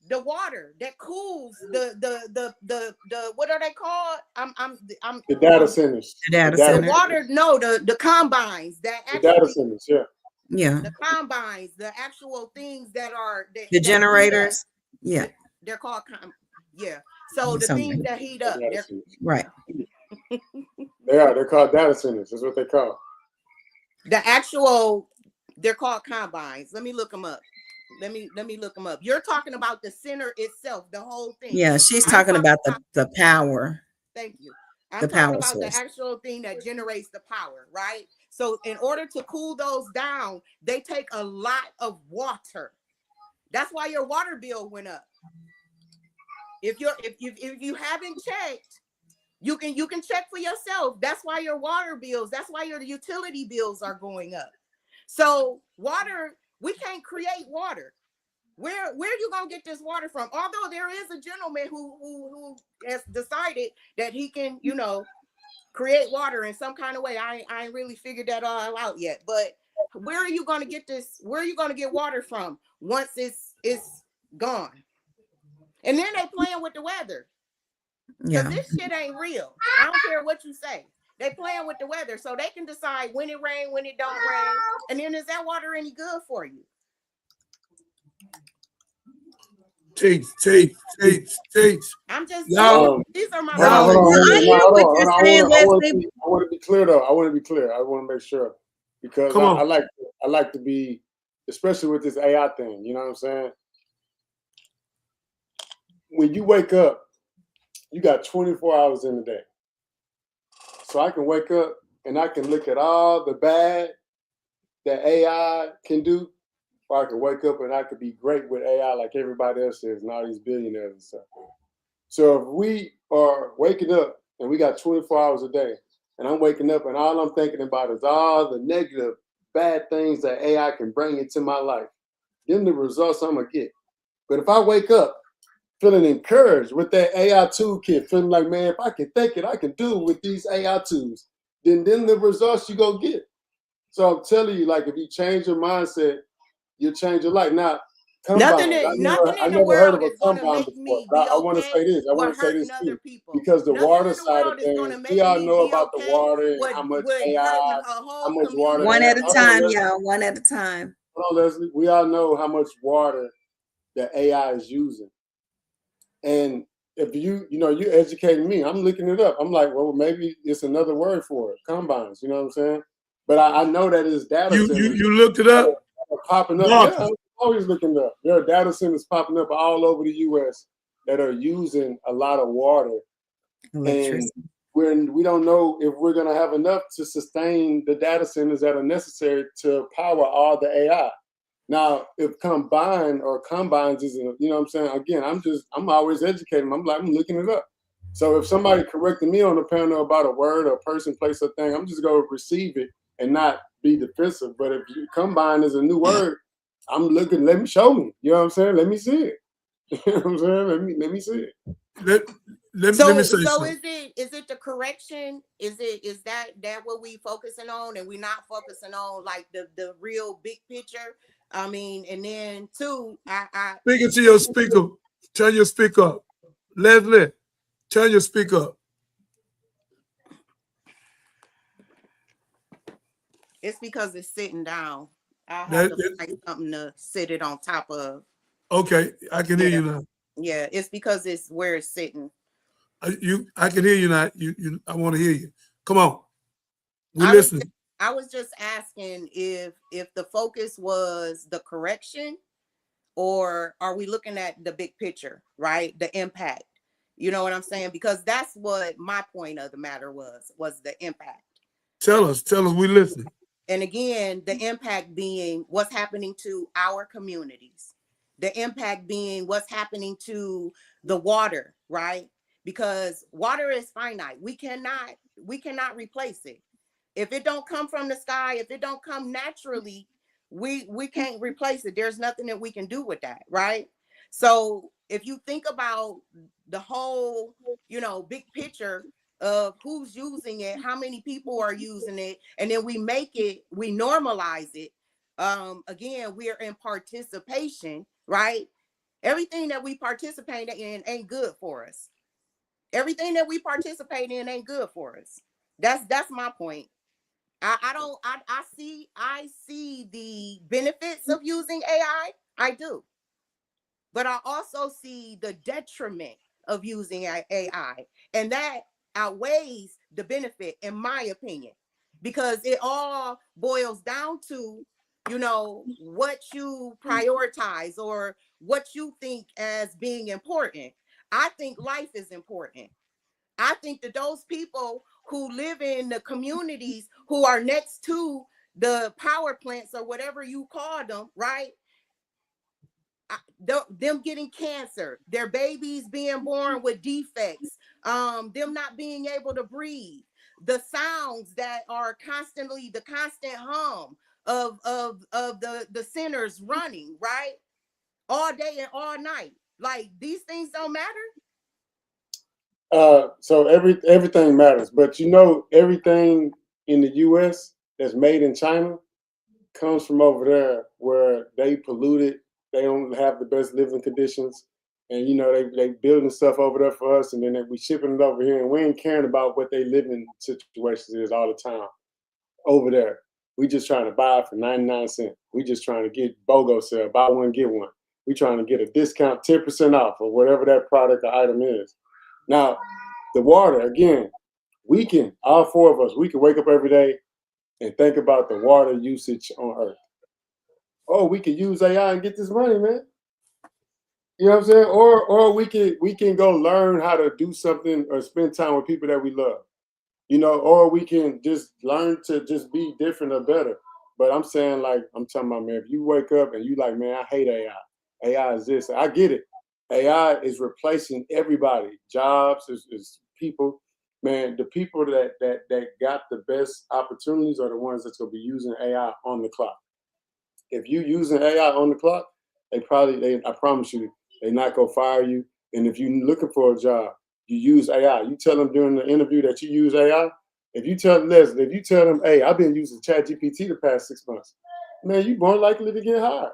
the water that cools the what are they called? The data centers. The data the center. water, no, the combines that The data actually, centers, yeah. Yeah. the combines, the actual things that are The that heat up. generators. Yeah. They're called yeah. So the Something. things that heat up, Data they're centers. Right. They're called data centers. That's what they call. the actual, they're called combines. Let me look them up. Let me look them up. You're talking about the center itself, the whole thing. Yeah, she's I'm talking about the power, Thank you. I'm the talking power about the source. actual thing that generates the power, right? So in order to cool those down, they take a lot of water. That's why your water bill went up. If you haven't checked, you can check for yourself. That's why your water bills, that's why your utility bills are going up. So water, we can't create water. Where you gonna get this water from? Although there is a gentleman who has decided that he can, create water in some kind of way. I ain't really figured that all out yet. But where are you gonna get this? Where are you gonna get water from once it's gone? And then they playing with the weather. Because this shit ain't real. I don't care what you say. They playing with the weather so they can decide when it rain, when it don't rain. And then is that water any good for you? Teach. I'm just these are my Hold on. I want to be clear though. I want to be clear. I want to make sure because I like to be, especially with this AI thing. You know what I'm saying? When you wake up, you got 24 hours in the day. So I can wake up and I can look at all the bad that AI can do, or I can wake up and I could be great with AI like everybody else is and all these billionaires and stuff. So if we are waking up and we got 24 hours a day, and I'm waking up and all I'm thinking about is all the negative, bad things that AI can bring into my life, then the results I'm going to get. But if I wake up feeling encouraged with that AI toolkit, feeling like, man, if I can think it, I can do it with these AI tools, then the results you go get. So I'm telling you, like, if you change your mindset, you'll change your life. Now, nothing in the world is going to make me be okay. I want to say this. I want to say this too, because the water side of things, we all know about the water and how much AI, how much water. One at a time, y'all. One at a time. Hold on, Leslie. We all know how much water that AI is using. And if you're educating me, I'm looking it up. I'm like, well, maybe it's another word for it, combines. You know what I'm saying? But I know that it's data centers. You looked it up? Popping up. Yeah, I'm always looking it up. There are data centers popping up all over the U.S. that are using a lot of water. And we don't know if we're going to have enough to sustain the data centers that are necessary to power all the AI. Now, if combines isn't, you know what I'm saying? Again, I'm always educating. I'm looking it up. So if somebody corrected me on the panel about a word or person, place, or thing, I'm just going to receive it and not be defensive. But if combine is a new word, I'm looking, let me show me. You know what I'm saying? Let me see it. You know what I'm saying? Let me see it. Let me say something. Is it the correction? Is that what we focusing on, and we're not focusing on like the real big picture? I mean, and then two, I speaking to your speaker. Turn your speaker up. Leslie, turn your speaker up. It's because it's sitting down. I have to find something to sit it on top of. Okay, I can hear you now. Yeah, it's because it's where it's sitting. I can hear you now. I want to hear you. Come on. We're listening. I was just asking if the focus was the correction, or are we looking at the big picture, right? The impact. You know what I'm saying? Because that's what my point of the matter was the impact. Tell us, we listening. And again, the impact being what's happening to our communities. The impact being what's happening to the water, right? Because water is finite. We cannot replace it. If it don't come from the sky, if it don't come naturally, we can't replace it. There's nothing that we can do with that, right? So if you think about the whole, big picture of who's using it, how many people are using it, and then we normalize it. Again, we're in participation, right? Everything that we participate in ain't good for us. Everything that we participate in ain't good for us. That's my point. I see the benefits of using AI. I do. But I also see the detriment of using AI. And that outweighs the benefit, in my opinion, because it all boils down to, you know, what you prioritize or what you think as being important. I think life is important. I think that those people who live in the communities who are next to the power plants or whatever you call them, right? Them getting cancer, their babies being born with defects, them not being able to breathe, the sounds that are constantly, the constant hum of the centers running, right? All day and all night. Like, these things don't matter. So everything matters, but you know, everything in the U.S. that's made in China comes from over there where they polluted. They don't have the best living conditions, and you know they building stuff over there for us, and then we shipping it over here, and we ain't caring about what they living situations is all the time over there. We just trying to buy it for 99 cents. We just trying to get BOGO sale, buy one get one. We trying to get a discount, 10% off, or whatever that product or item is. Now, the water, again, we can, all four of us, we can wake up every day and think about the water usage on Earth. Oh, we can use AI and get this money, man. You know what I'm saying? Or we can go learn how to do something or spend time with people that we love. You know, or we can just learn to just be different or better. But I'm saying, like, I'm talking about, man, if you wake up and you like, man, I hate AI. AI is this. I get it. AI is replacing everybody. Jobs is people. Man, the people that got the best opportunities are the ones that's gonna be using AI on the clock. If you using AI on the clock, I promise you, they not gonna fire you. And if you're looking for a job, you use AI. You tell them during the interview that you use AI. If you tell them, hey, I've been using ChatGPT the past 6 months, man, you more likely to get hired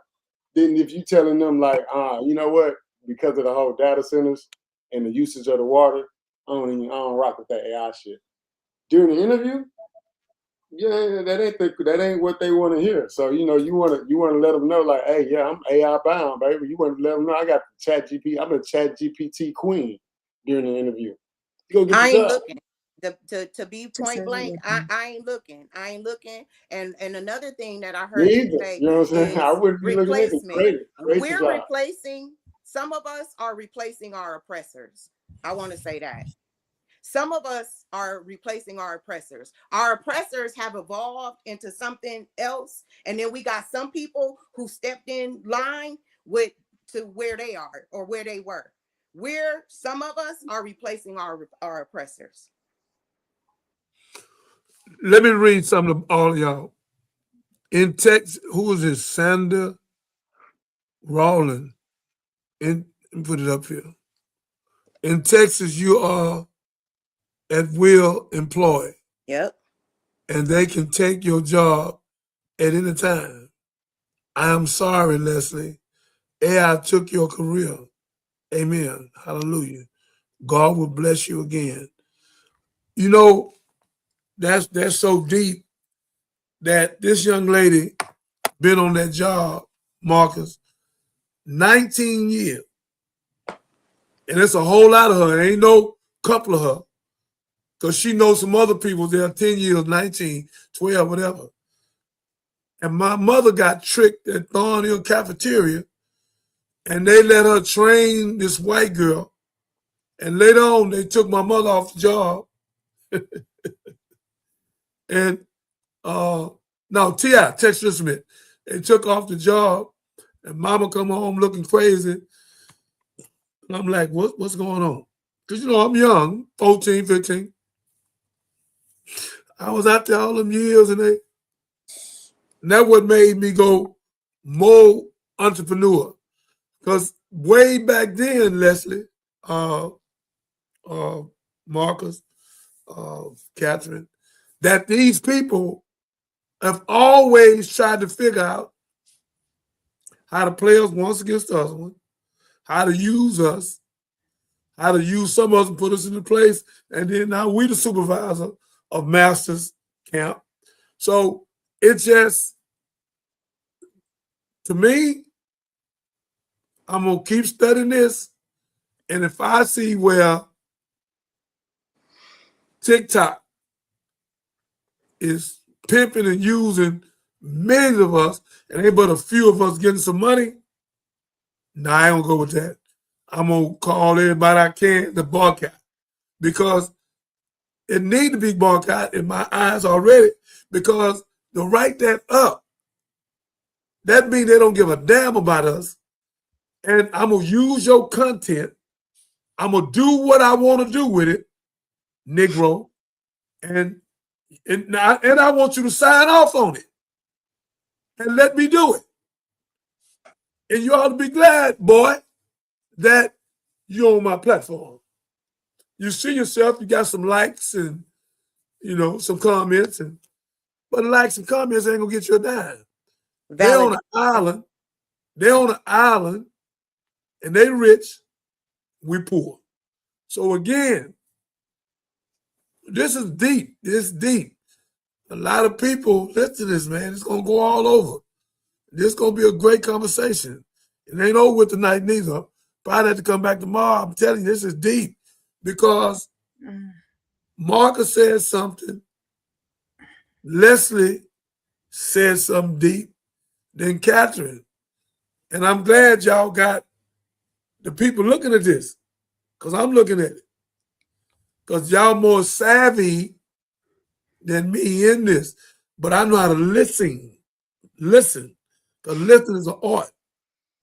than if you telling them like, you know what, because of the whole data centers and the usage of the water, I don't rock with that AI shit. During the interview, yeah, that ain't what they want to hear. So you know, you want to let them know like, hey, yeah, I'm AI bound, baby. You want to let them know I got ChatGPT. I'm a ChatGPT queen during the interview. You go get the I ain't job. looking. To be point blank, I ain't looking. I ain't looking. And another thing that I Me heard you either. say You know what I'm saying? is I wouldn't be looking at the replacement. crazy We're job. replacing, some of us are replacing our oppressors. I want to say that. Some of us are replacing our oppressors. Our oppressors have evolved into something else. And then we got some people who stepped in line to where they are or where they were. Some of us are replacing our oppressors. Let me read something to all of y'all. In Texas, who is this? Sandra Rowland. Put it up here. In Texas, you are at will employed. Yep. And they can take your job at any time. I am sorry, Leslie. AI took your career. Amen. Hallelujah. God will bless you again. You know, that's so deep that this young lady been on that job, Marcus, 19 years. And it's a whole lot of her. Ain't no couple of her. Because she knows some other people there 10 years, 19, 12, whatever. And my mother got tricked at Thornhill Cafeteria, and they let her train this white girl. And later on, they took my mother off the job. And no, T.I., Texas Smith. They took off the job, and mama come home looking crazy. And I'm like, what's going on? Because, you know, I'm young, 14, 15. I was out there all them years, and that's what made me go more entrepreneur. Because way back then, Leslie, Marcus, Catherine, that these people have always tried to figure out how to play us once against the other one, how to use us, how to use some of us and put us in the place, and then now we the supervisor of Masters Camp. So it's just, to me, I'm gonna keep studying this, and if I see where TikTok is pimping and using millions of us, and ain't but a few of us getting some money, nah, I ain't gonna go with that. I'm gonna call everybody I can to boycott, because it need to be boycott in my eyes already, because to write that up, that means they don't give a damn about us. And I'm gonna use your content. I'm gonna do what I want to do with it, Negro. And I want you to sign off on it and let me do it. And you ought to be glad, boy, that you're on my platform. You see yourself, you got some likes and, you know, some comments, but likes and comments ain't gonna get you a dime. They're on an island. They're on an island, and they rich. We poor. So again, this is deep. It's deep. A lot of people listen to this, man. It's gonna go all over. This is gonna be a great conversation. It ain't over with tonight neither. Probably have to come back tomorrow. I'm telling you, this is deep, because Marcus said something. Leslie said something deep. Then Catherine. And I'm glad y'all got the people looking at this, because I'm looking at it. Because y'all more savvy than me in this. But I know how to listen. Listen. Because listening is an art.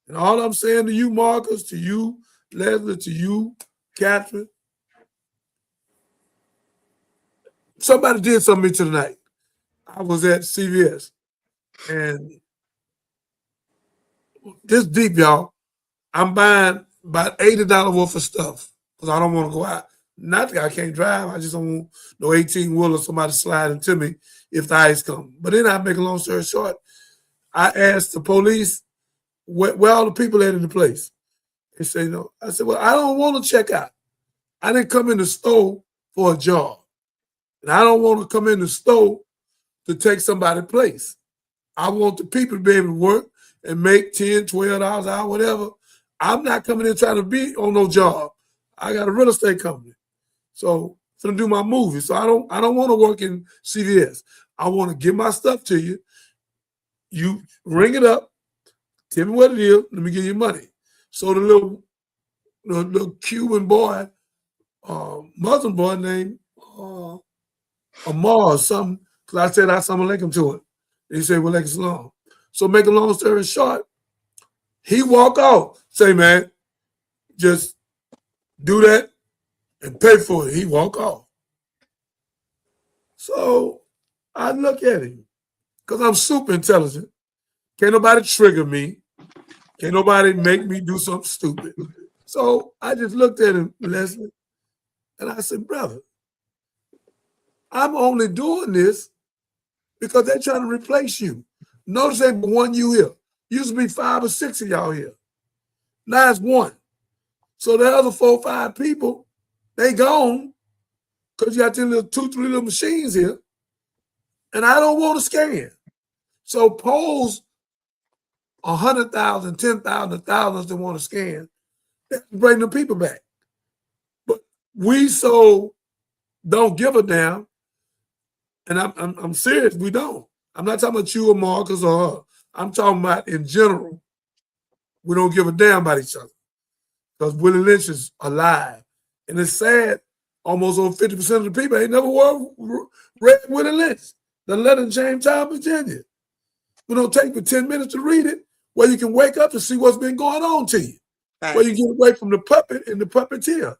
And all I'm saying to you, Marcus, to you, Leslie, to you, Catherine, somebody did something to me tonight. I was at CVS. And this deep, y'all. I'm buying about $80 worth of stuff because I don't want to go out. Not that I can't drive. I just don't want no 18-wheeler somebody sliding to me if the ice comes. But then I make a long story short. I asked the police where all the people at in the place. They say no. I said, well, I don't want to check out. I didn't come in the store for a job. And I don't want to come in the store to take somebody's place. I want the people to be able to work and make $10, $12 an hour, whatever. I'm not coming in trying to be on no job. I got a real estate company. So I'm gonna do my movie. So I don't want to work in CVS. I want to give my stuff to you. You ring it up, tell me what it is, let me give you money. So the little Cuban boy, Muslim boy named Amar or something, because I said assalamu alaikum to him. He said, well, like salam. So make a long story short, he walk off. Say, man, just do that and pay for it. He walk off. So I look at him, because I'm super intelligent. Can't nobody trigger me. Can't nobody make me do something stupid. So I just looked at him, Leslie, and I said, brother, I'm only doing this because they're trying to replace you. Notice ain't but one you here. Used to be 5 or 6 of y'all here. Now it's 1. So the other 4 or 5 people, they gone because you got these little 2, 3 little machines here. And I don't want to scan. So pose 100,000, 10,000, thousands that want to scan. Bring the people back. But we so don't give a damn. And I'm serious, we don't. I'm not talking about you or Marcus or her. I'm talking about in general. We don't give a damn about each other. Because Willie Lynch is alive. And it's sad, almost over 50% of the people ain't never read Willie Lynch, the letter in Jamestown, Virginia. We don't take for 10 minutes to read it, where you can wake up to see what's been going on to you. Where you get away from the puppet and the puppeteer.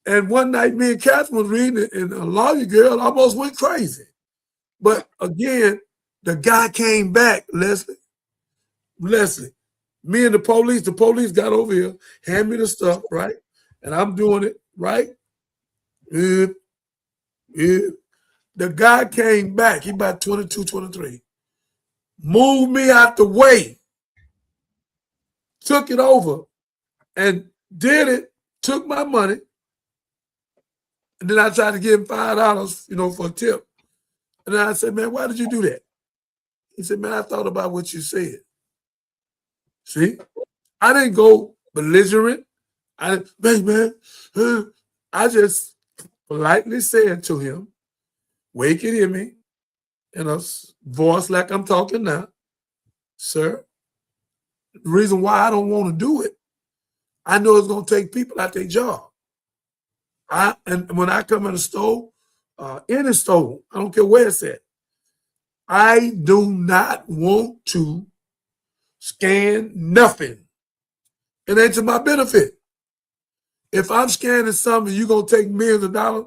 And one night, me and Catherine was reading it, and a lawyer girl almost went crazy. But again, the guy came back, Leslie, me and the police got over here, hand me the stuff, right? And I'm doing it, right? The guy came back, he about 22, 23. Moved me out the way. Took it over and did it, took my money, and then I tried to give him $5, for a tip. And then I said, man, why did you do that? He said, man, I thought about what you said. See, I didn't go belligerent. I just politely said to him, wake it in me, in a voice like I'm talking now, sir, the reason why I don't want to do it, I know it's going to take people out their job. And when I come in the store, any store, I don't care where it's at, I do not want to scan nothing. It ain't to my benefit. If I'm scanning something, you're going to take millions of dollars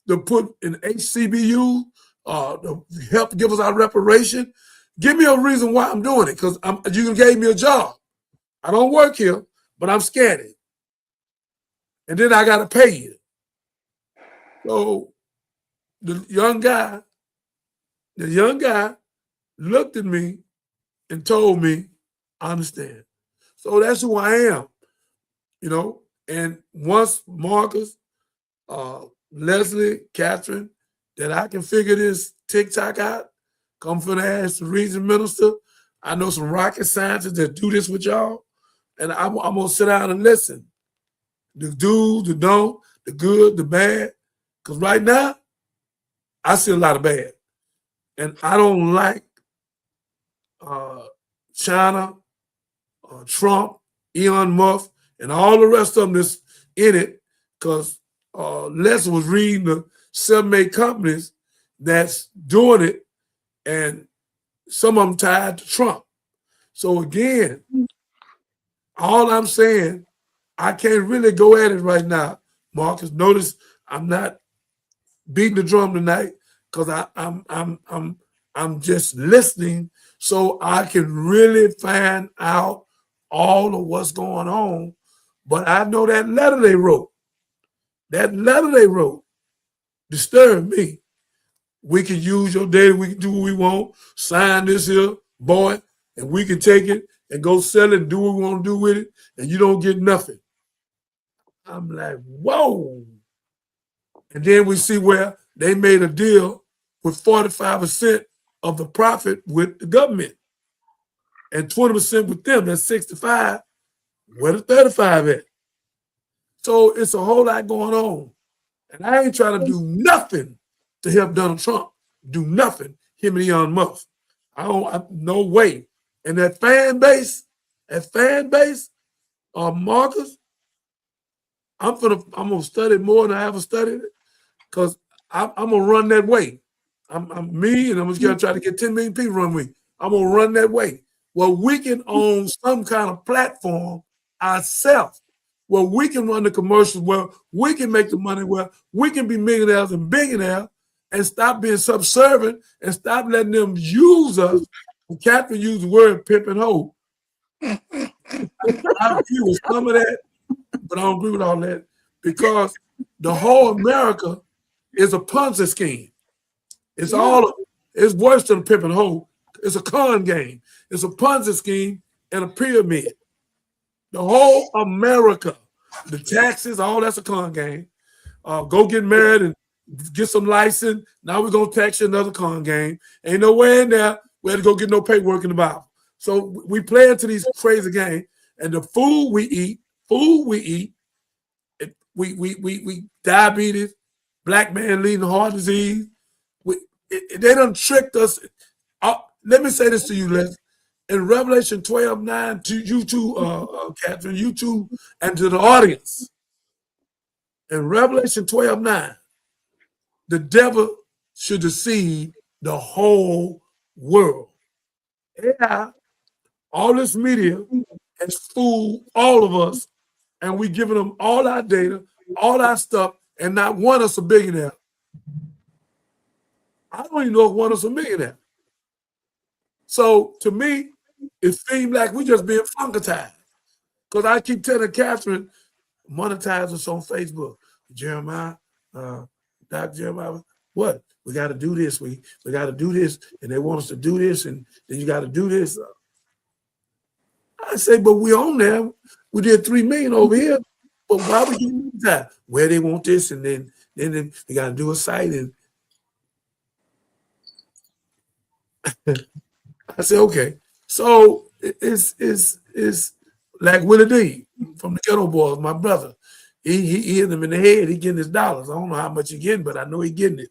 to put in HCBU, to help give us our reparation. Give me a reason why I'm doing it, because you gave me a job. I don't work here, but I'm scanning. And then I got to pay you. So the young guy looked at me and told me, I understand. So that's who I am, And once Marcus, Leslie, Catherine, that I can figure this TikTok out, come for the ask the region minister. I know some rocket scientists that do this with y'all, and I'm going to sit down and listen. The do, the don't, the good, the bad. Because right now, I see a lot of bad. And I don't like China, Trump, Elon Musk, and all the rest of them that's in it, because Leslie was reading the 7-8 companies that's doing it, and some of them tied to Trump. So again, all I'm saying, I can't really go at it right now, Marcus. Notice I'm not beating the drum tonight, because I'm just listening so I can really find out all of what's going on. But I know that letter they wrote disturbed me. We can use your data, we can do what we want, sign this here, boy, and we can take it and go sell it and do what we want to do with it, and you don't get nothing. I'm like, whoa. And then we see where they made a deal with 45% of the profit with the government and 20% with them. That's 65. Where the 35 at? So it's a whole lot going on. And I ain't trying to do nothing to help Donald Trump. Do nothing. Him and Elon Musk. No way. And that fan base, Marcus, I'm gonna study more than I ever studied it, because I'm gonna run that way. I'm me, and I'm just gonna try to get 10 million people run me. I'm gonna run that way. Well, we can own some kind of platform ourselves, where we can run the commercials, where we can make the money, where we can be millionaires and billionaires, and stop being subservient and stop letting them use us. And Catherine used the word pimp and hoe. I agree with some of that, but I don't agree with all that, because the whole America is a Ponzi scheme. It's it's worse than pimp and hoe. It's a con game. It's a Ponzi scheme and a pyramid. The whole America, the taxes, all that's a con game. Go get married and get some license. Now we're gonna tax you, another con game. Ain't nowhere in there we had to go get no paperwork in the Bible. So we play into these crazy games, and the food we eat, we diabetes, black man leading heart disease. They done tricked us. Let me say this to you, Les. In Revelation 12:9, to you too, Catherine, you too, and to the audience. In Revelation 12:9, the devil should deceive the whole world. Yeah, all this media has fooled all of us, and we giving them all our data, all our stuff, and not one of us a billionaire. I don't even know if one of us a millionaire. So to me, it seems like we just being funkatized. Because I keep telling Catherine, monetize us on Facebook. Jeremiah, Dr. Jeremiah, what? We got to do this. We got to do this. And they want us to do this. And then you got to do this. I say, but we on there. We did 3 million over here. But why we getting that? Where they want this, and then they got to do a site. And I said, okay. So it's like Willie D from the Ghetto Boys, my brother. He hit him in the head. He getting his dollars. I don't know how much he getting, but I know he getting it.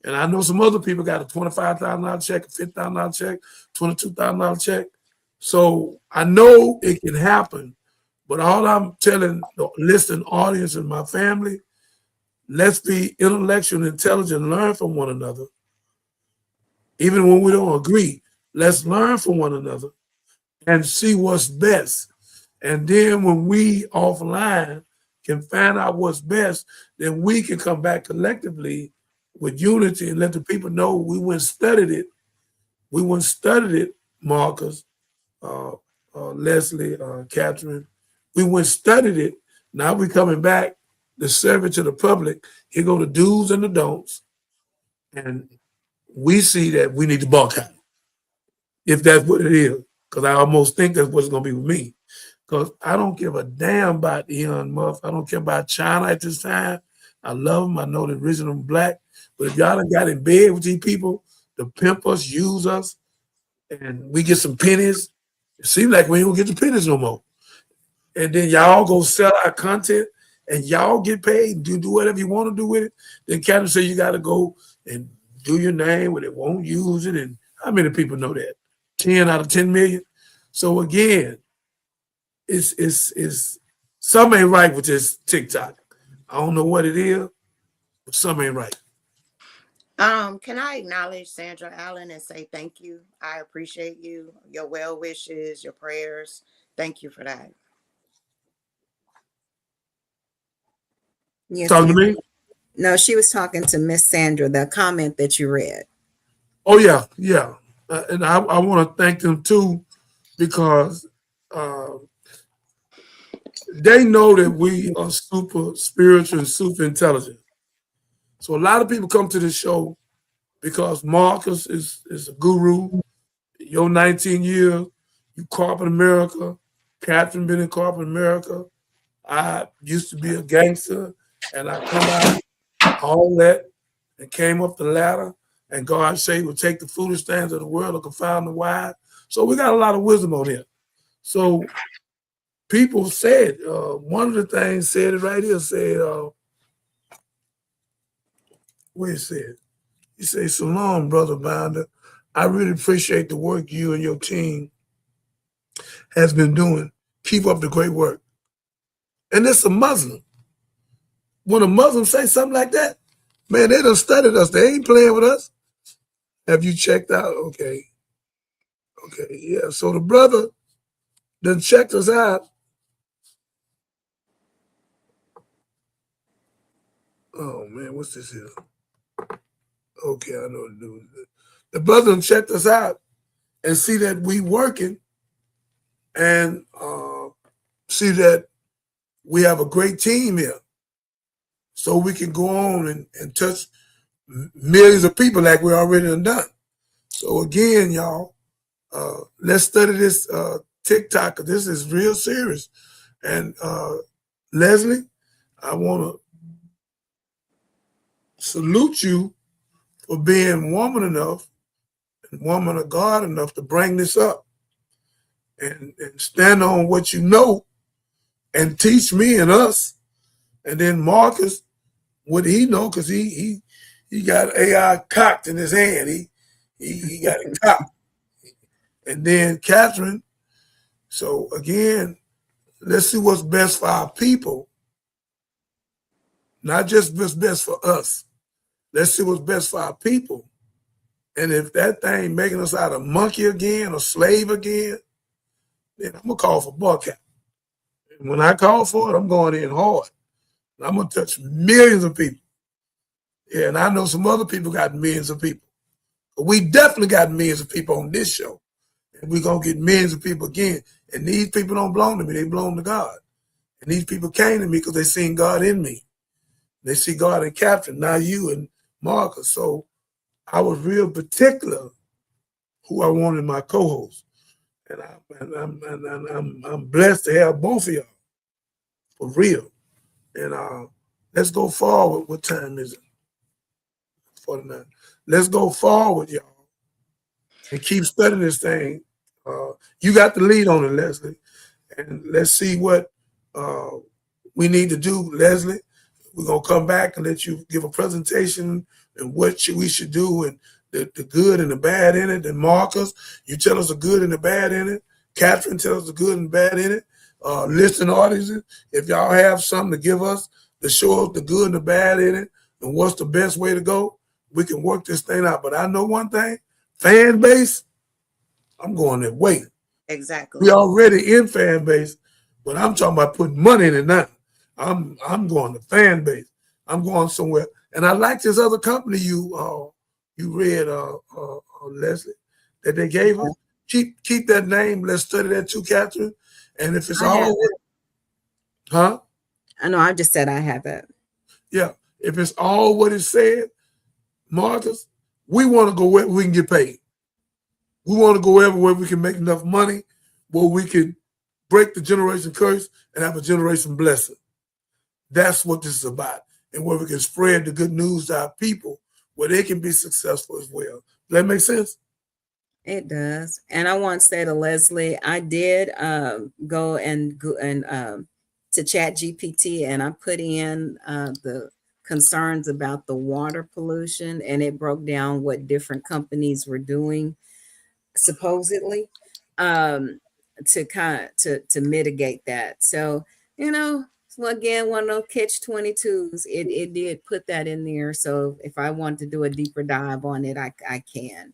And I know some other people got a $25,000 check, a $50,000 check, $22,000 check. So I know it can happen. But all I'm telling the listening audience and my family, let's be intellectual and intelligent, learn from one another. Even when we don't agree, let's learn from one another and see what's best. And then when we offline can find out what's best, then we can come back collectively with unity and let the people know we went and studied it. We went and studied it, Marcus, Leslie, Catherine. We went and studied it. Now we're coming back to serve it to the public. Here go the do's and the don'ts. And we see that we need to boycott, if that's what it is. Because I almost think that's what's going to be with me. Because I don't give a damn about Elon Musk. I don't care about China at this time. I love them. I know the original black. But if y'all done got in bed with these people to pimp us, use us, and we get some pennies, it seems like we ain't gonna get the pennies no more. And then y'all go sell our content and y'all get paid and do whatever you want to do with it. Then Captain say you got to go and do your name where they won't use it. And how many people know that? 10 out of 10 million. So again, it's something ain't right with this TikTok. I don't know what it is, but something ain't right. Can I acknowledge Sandra Allen and say thank you? I appreciate you, your well wishes, your prayers. Thank you for that. Yes, Talking to me? No, she was talking to Miss Sandra, the comment that you read. Oh, yeah. And I want to thank them too, because they know that we are super spiritual and super intelligent. So a lot of people come to this show because Marcus is a guru. Your 19 years, you corporate America. Catherine been in corporate America. I used to be a gangster, and I come out all that and came up the ladder. And God said He would take the foolish things of the world and confound the wise. So we got a lot of wisdom on here. So people said, one of the things said it right here, said, what he said? He said, so long, Brother Binder. I really appreciate the work you and your team has been doing. Keep up the great work. And it's a Muslim. When a Muslim say something like that, man, they done studied us. They ain't playing with us. Have you checked out? Okay, yeah. So the brother done checked us out. Oh, man, what's this here? Okay, I know what to do. The brother done checked us out and see that we working and see that we have a great team here. So we can go on and touch millions of people like we already done. So again, y'all, let's study this TikTok, because this is real serious. And Leslie, I want to salute you for being woman enough and woman of God enough to bring this up and stand on what you know and teach me and us. And then Marcus, what he know, because he got AI cocked in his hand. He got it cocked. And then Catherine. So again, let's see what's best for our people, not just what's best for us. Let's see what's best for our people. And if that thing making us out a monkey again, a slave again, then I'm gonna call for boycott. And when I call for it, I'm going in hard. I'm gonna touch millions of people. Yeah, and I know some other people got millions of people. But we definitely got millions of people on this show. And we're gonna get millions of people again. And these people don't belong to me, they belong to God. And these people came to me because they seen God in me. They see God in Catherine, now you and Marcus. So I was real particular who I wanted my co-host. And I'm blessed to have both of y'all for real. And let's go forward. What time is it? 49. Let's go forward, y'all, and keep studying this thing. You got the lead on it, Leslie, and let's see what we need to do, Leslie. We're gonna come back and let you give a presentation and what we should do and the good and the bad in it. And Marcus, you tell us the good and the bad in it. Catherine, tell us the good and bad in it. Listening audiences, if y'all have something to give us to show us the good and the bad in it and what's the best way to go, we can work this thing out. But I know one thing, fan base, I'm going that way. Exactly. We already in fan base, but I'm talking about putting money in it now. I'm going to fan base. I'm going somewhere. And I like this other company you read, Leslie, that they gave us. Keep that name. Let's study that too, Catherine. And if it's all, huh? I know. I just said I have it. Yeah. If it's all what it said, Marcus, we want to go where we can get paid. We want to go everywhere we can make enough money where we can break the generation curse and have a generation blessing. That's what this is about. And where we can spread the good news to our people where they can be successful as well. Does that make sense? It does. And I want to say to Leslie, I did go and to Chat GPT, and I put in the concerns about the water pollution, and it broke down what different companies were doing supposedly to mitigate that. So, again, one of those catch-22s, it did put that in there. So if I want to do a deeper dive on it, I can.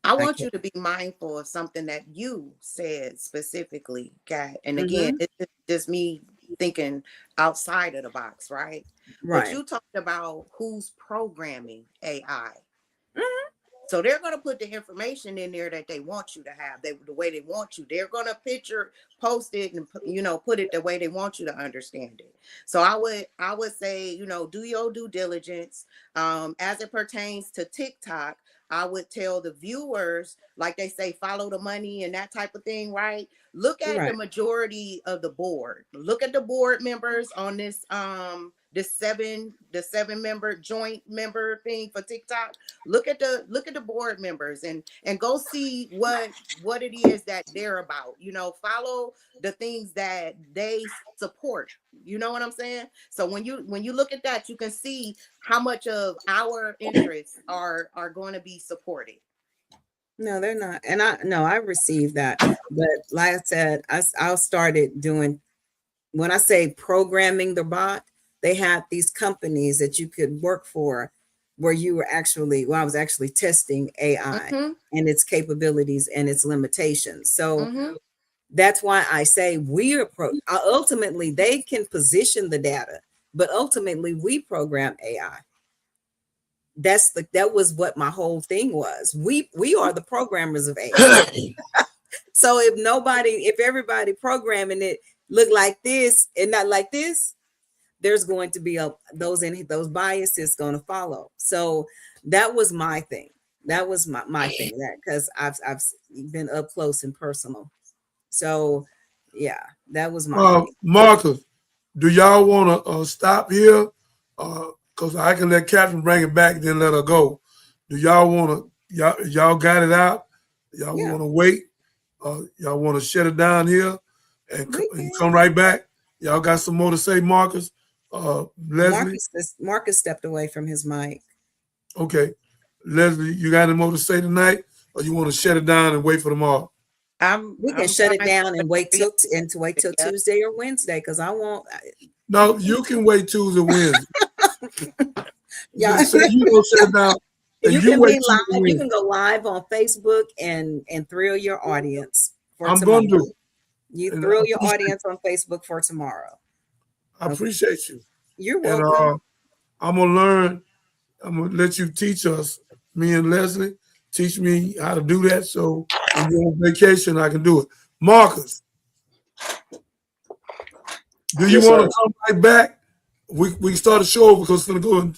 I want you to be mindful of something that you said specifically, Kat. And again, it's just me thinking outside of the box, right? Right. But you talked about who's programming AI. So they're going to put the information in there that they want you to have, the way they want you. They're going to post it, and put it the way they want you to understand it. So I would say, do your due diligence. As it pertains to TikTok, I would tell the viewers, like they say, follow the money and that type of thing, right? Look at the majority of the board. Look at the board members on this the seven member joint member thing for TikTok. Look at the board members and go see what it is that they're about. Follow the things that they support. You know what I'm saying? So when you look at that, you can see how much of our interests are going to be supported. No, they're not. And I received that. But like I said, I started doing, when I say programming the bot, they had these companies that you could work for where you were I was actually testing AI and its capabilities and its limitations. So that's why I say ultimately they can position the data, but ultimately we program AI. That was what my whole thing was. We are the programmers of AI. So if everybody programming it look like this and not like this, there's going to be those biases going to follow. So that was my thing. That was my thing, that because I've been up close and personal. So yeah, that was my thing. Marcus, do y'all want to stop here? Because I can let Catherine bring it back, then let her go. Do y'all want to? Y'all got it out? Y'all want to wait? Y'all want to shut it down here and come right back? Y'all got some more to say, Marcus? Leslie? Marcus stepped away from his mic. Okay. Leslie, you got any more to say tonight? Or you want to shut it down and wait for tomorrow? We can shut it down and wait till Tuesday or Wednesday, because I won't. No, you can wait Tuesday or Wednesday. Yeah, so you gonna shut it down. You can be live. You can go live on Facebook and thrill your audience for tomorrow. I'm gonna do. You thrill your audience on Facebook for tomorrow. I appreciate you. You're welcome. And I'm gonna learn. I'm gonna let you teach us. Me and Leslie, teach me how to do that. So when you're on vacation, I can do it. Marcus, do you want to come right back? We can start the show because it's gonna go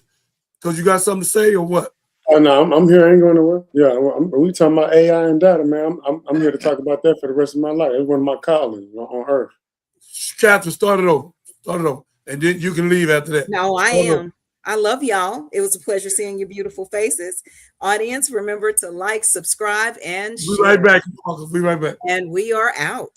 because you got something to say or what? Oh no, I'm here. I ain't going nowhere. Yeah, we talking about AI and data, man. I'm here to talk about that for the rest of my life. It's one of my callings on Earth. Chapter, start it over, and then you can leave after that. No, I am. I love y'all. It was a pleasure seeing your beautiful faces. Audience, remember to like, subscribe, and share. Be right back. Be right back. And we are out.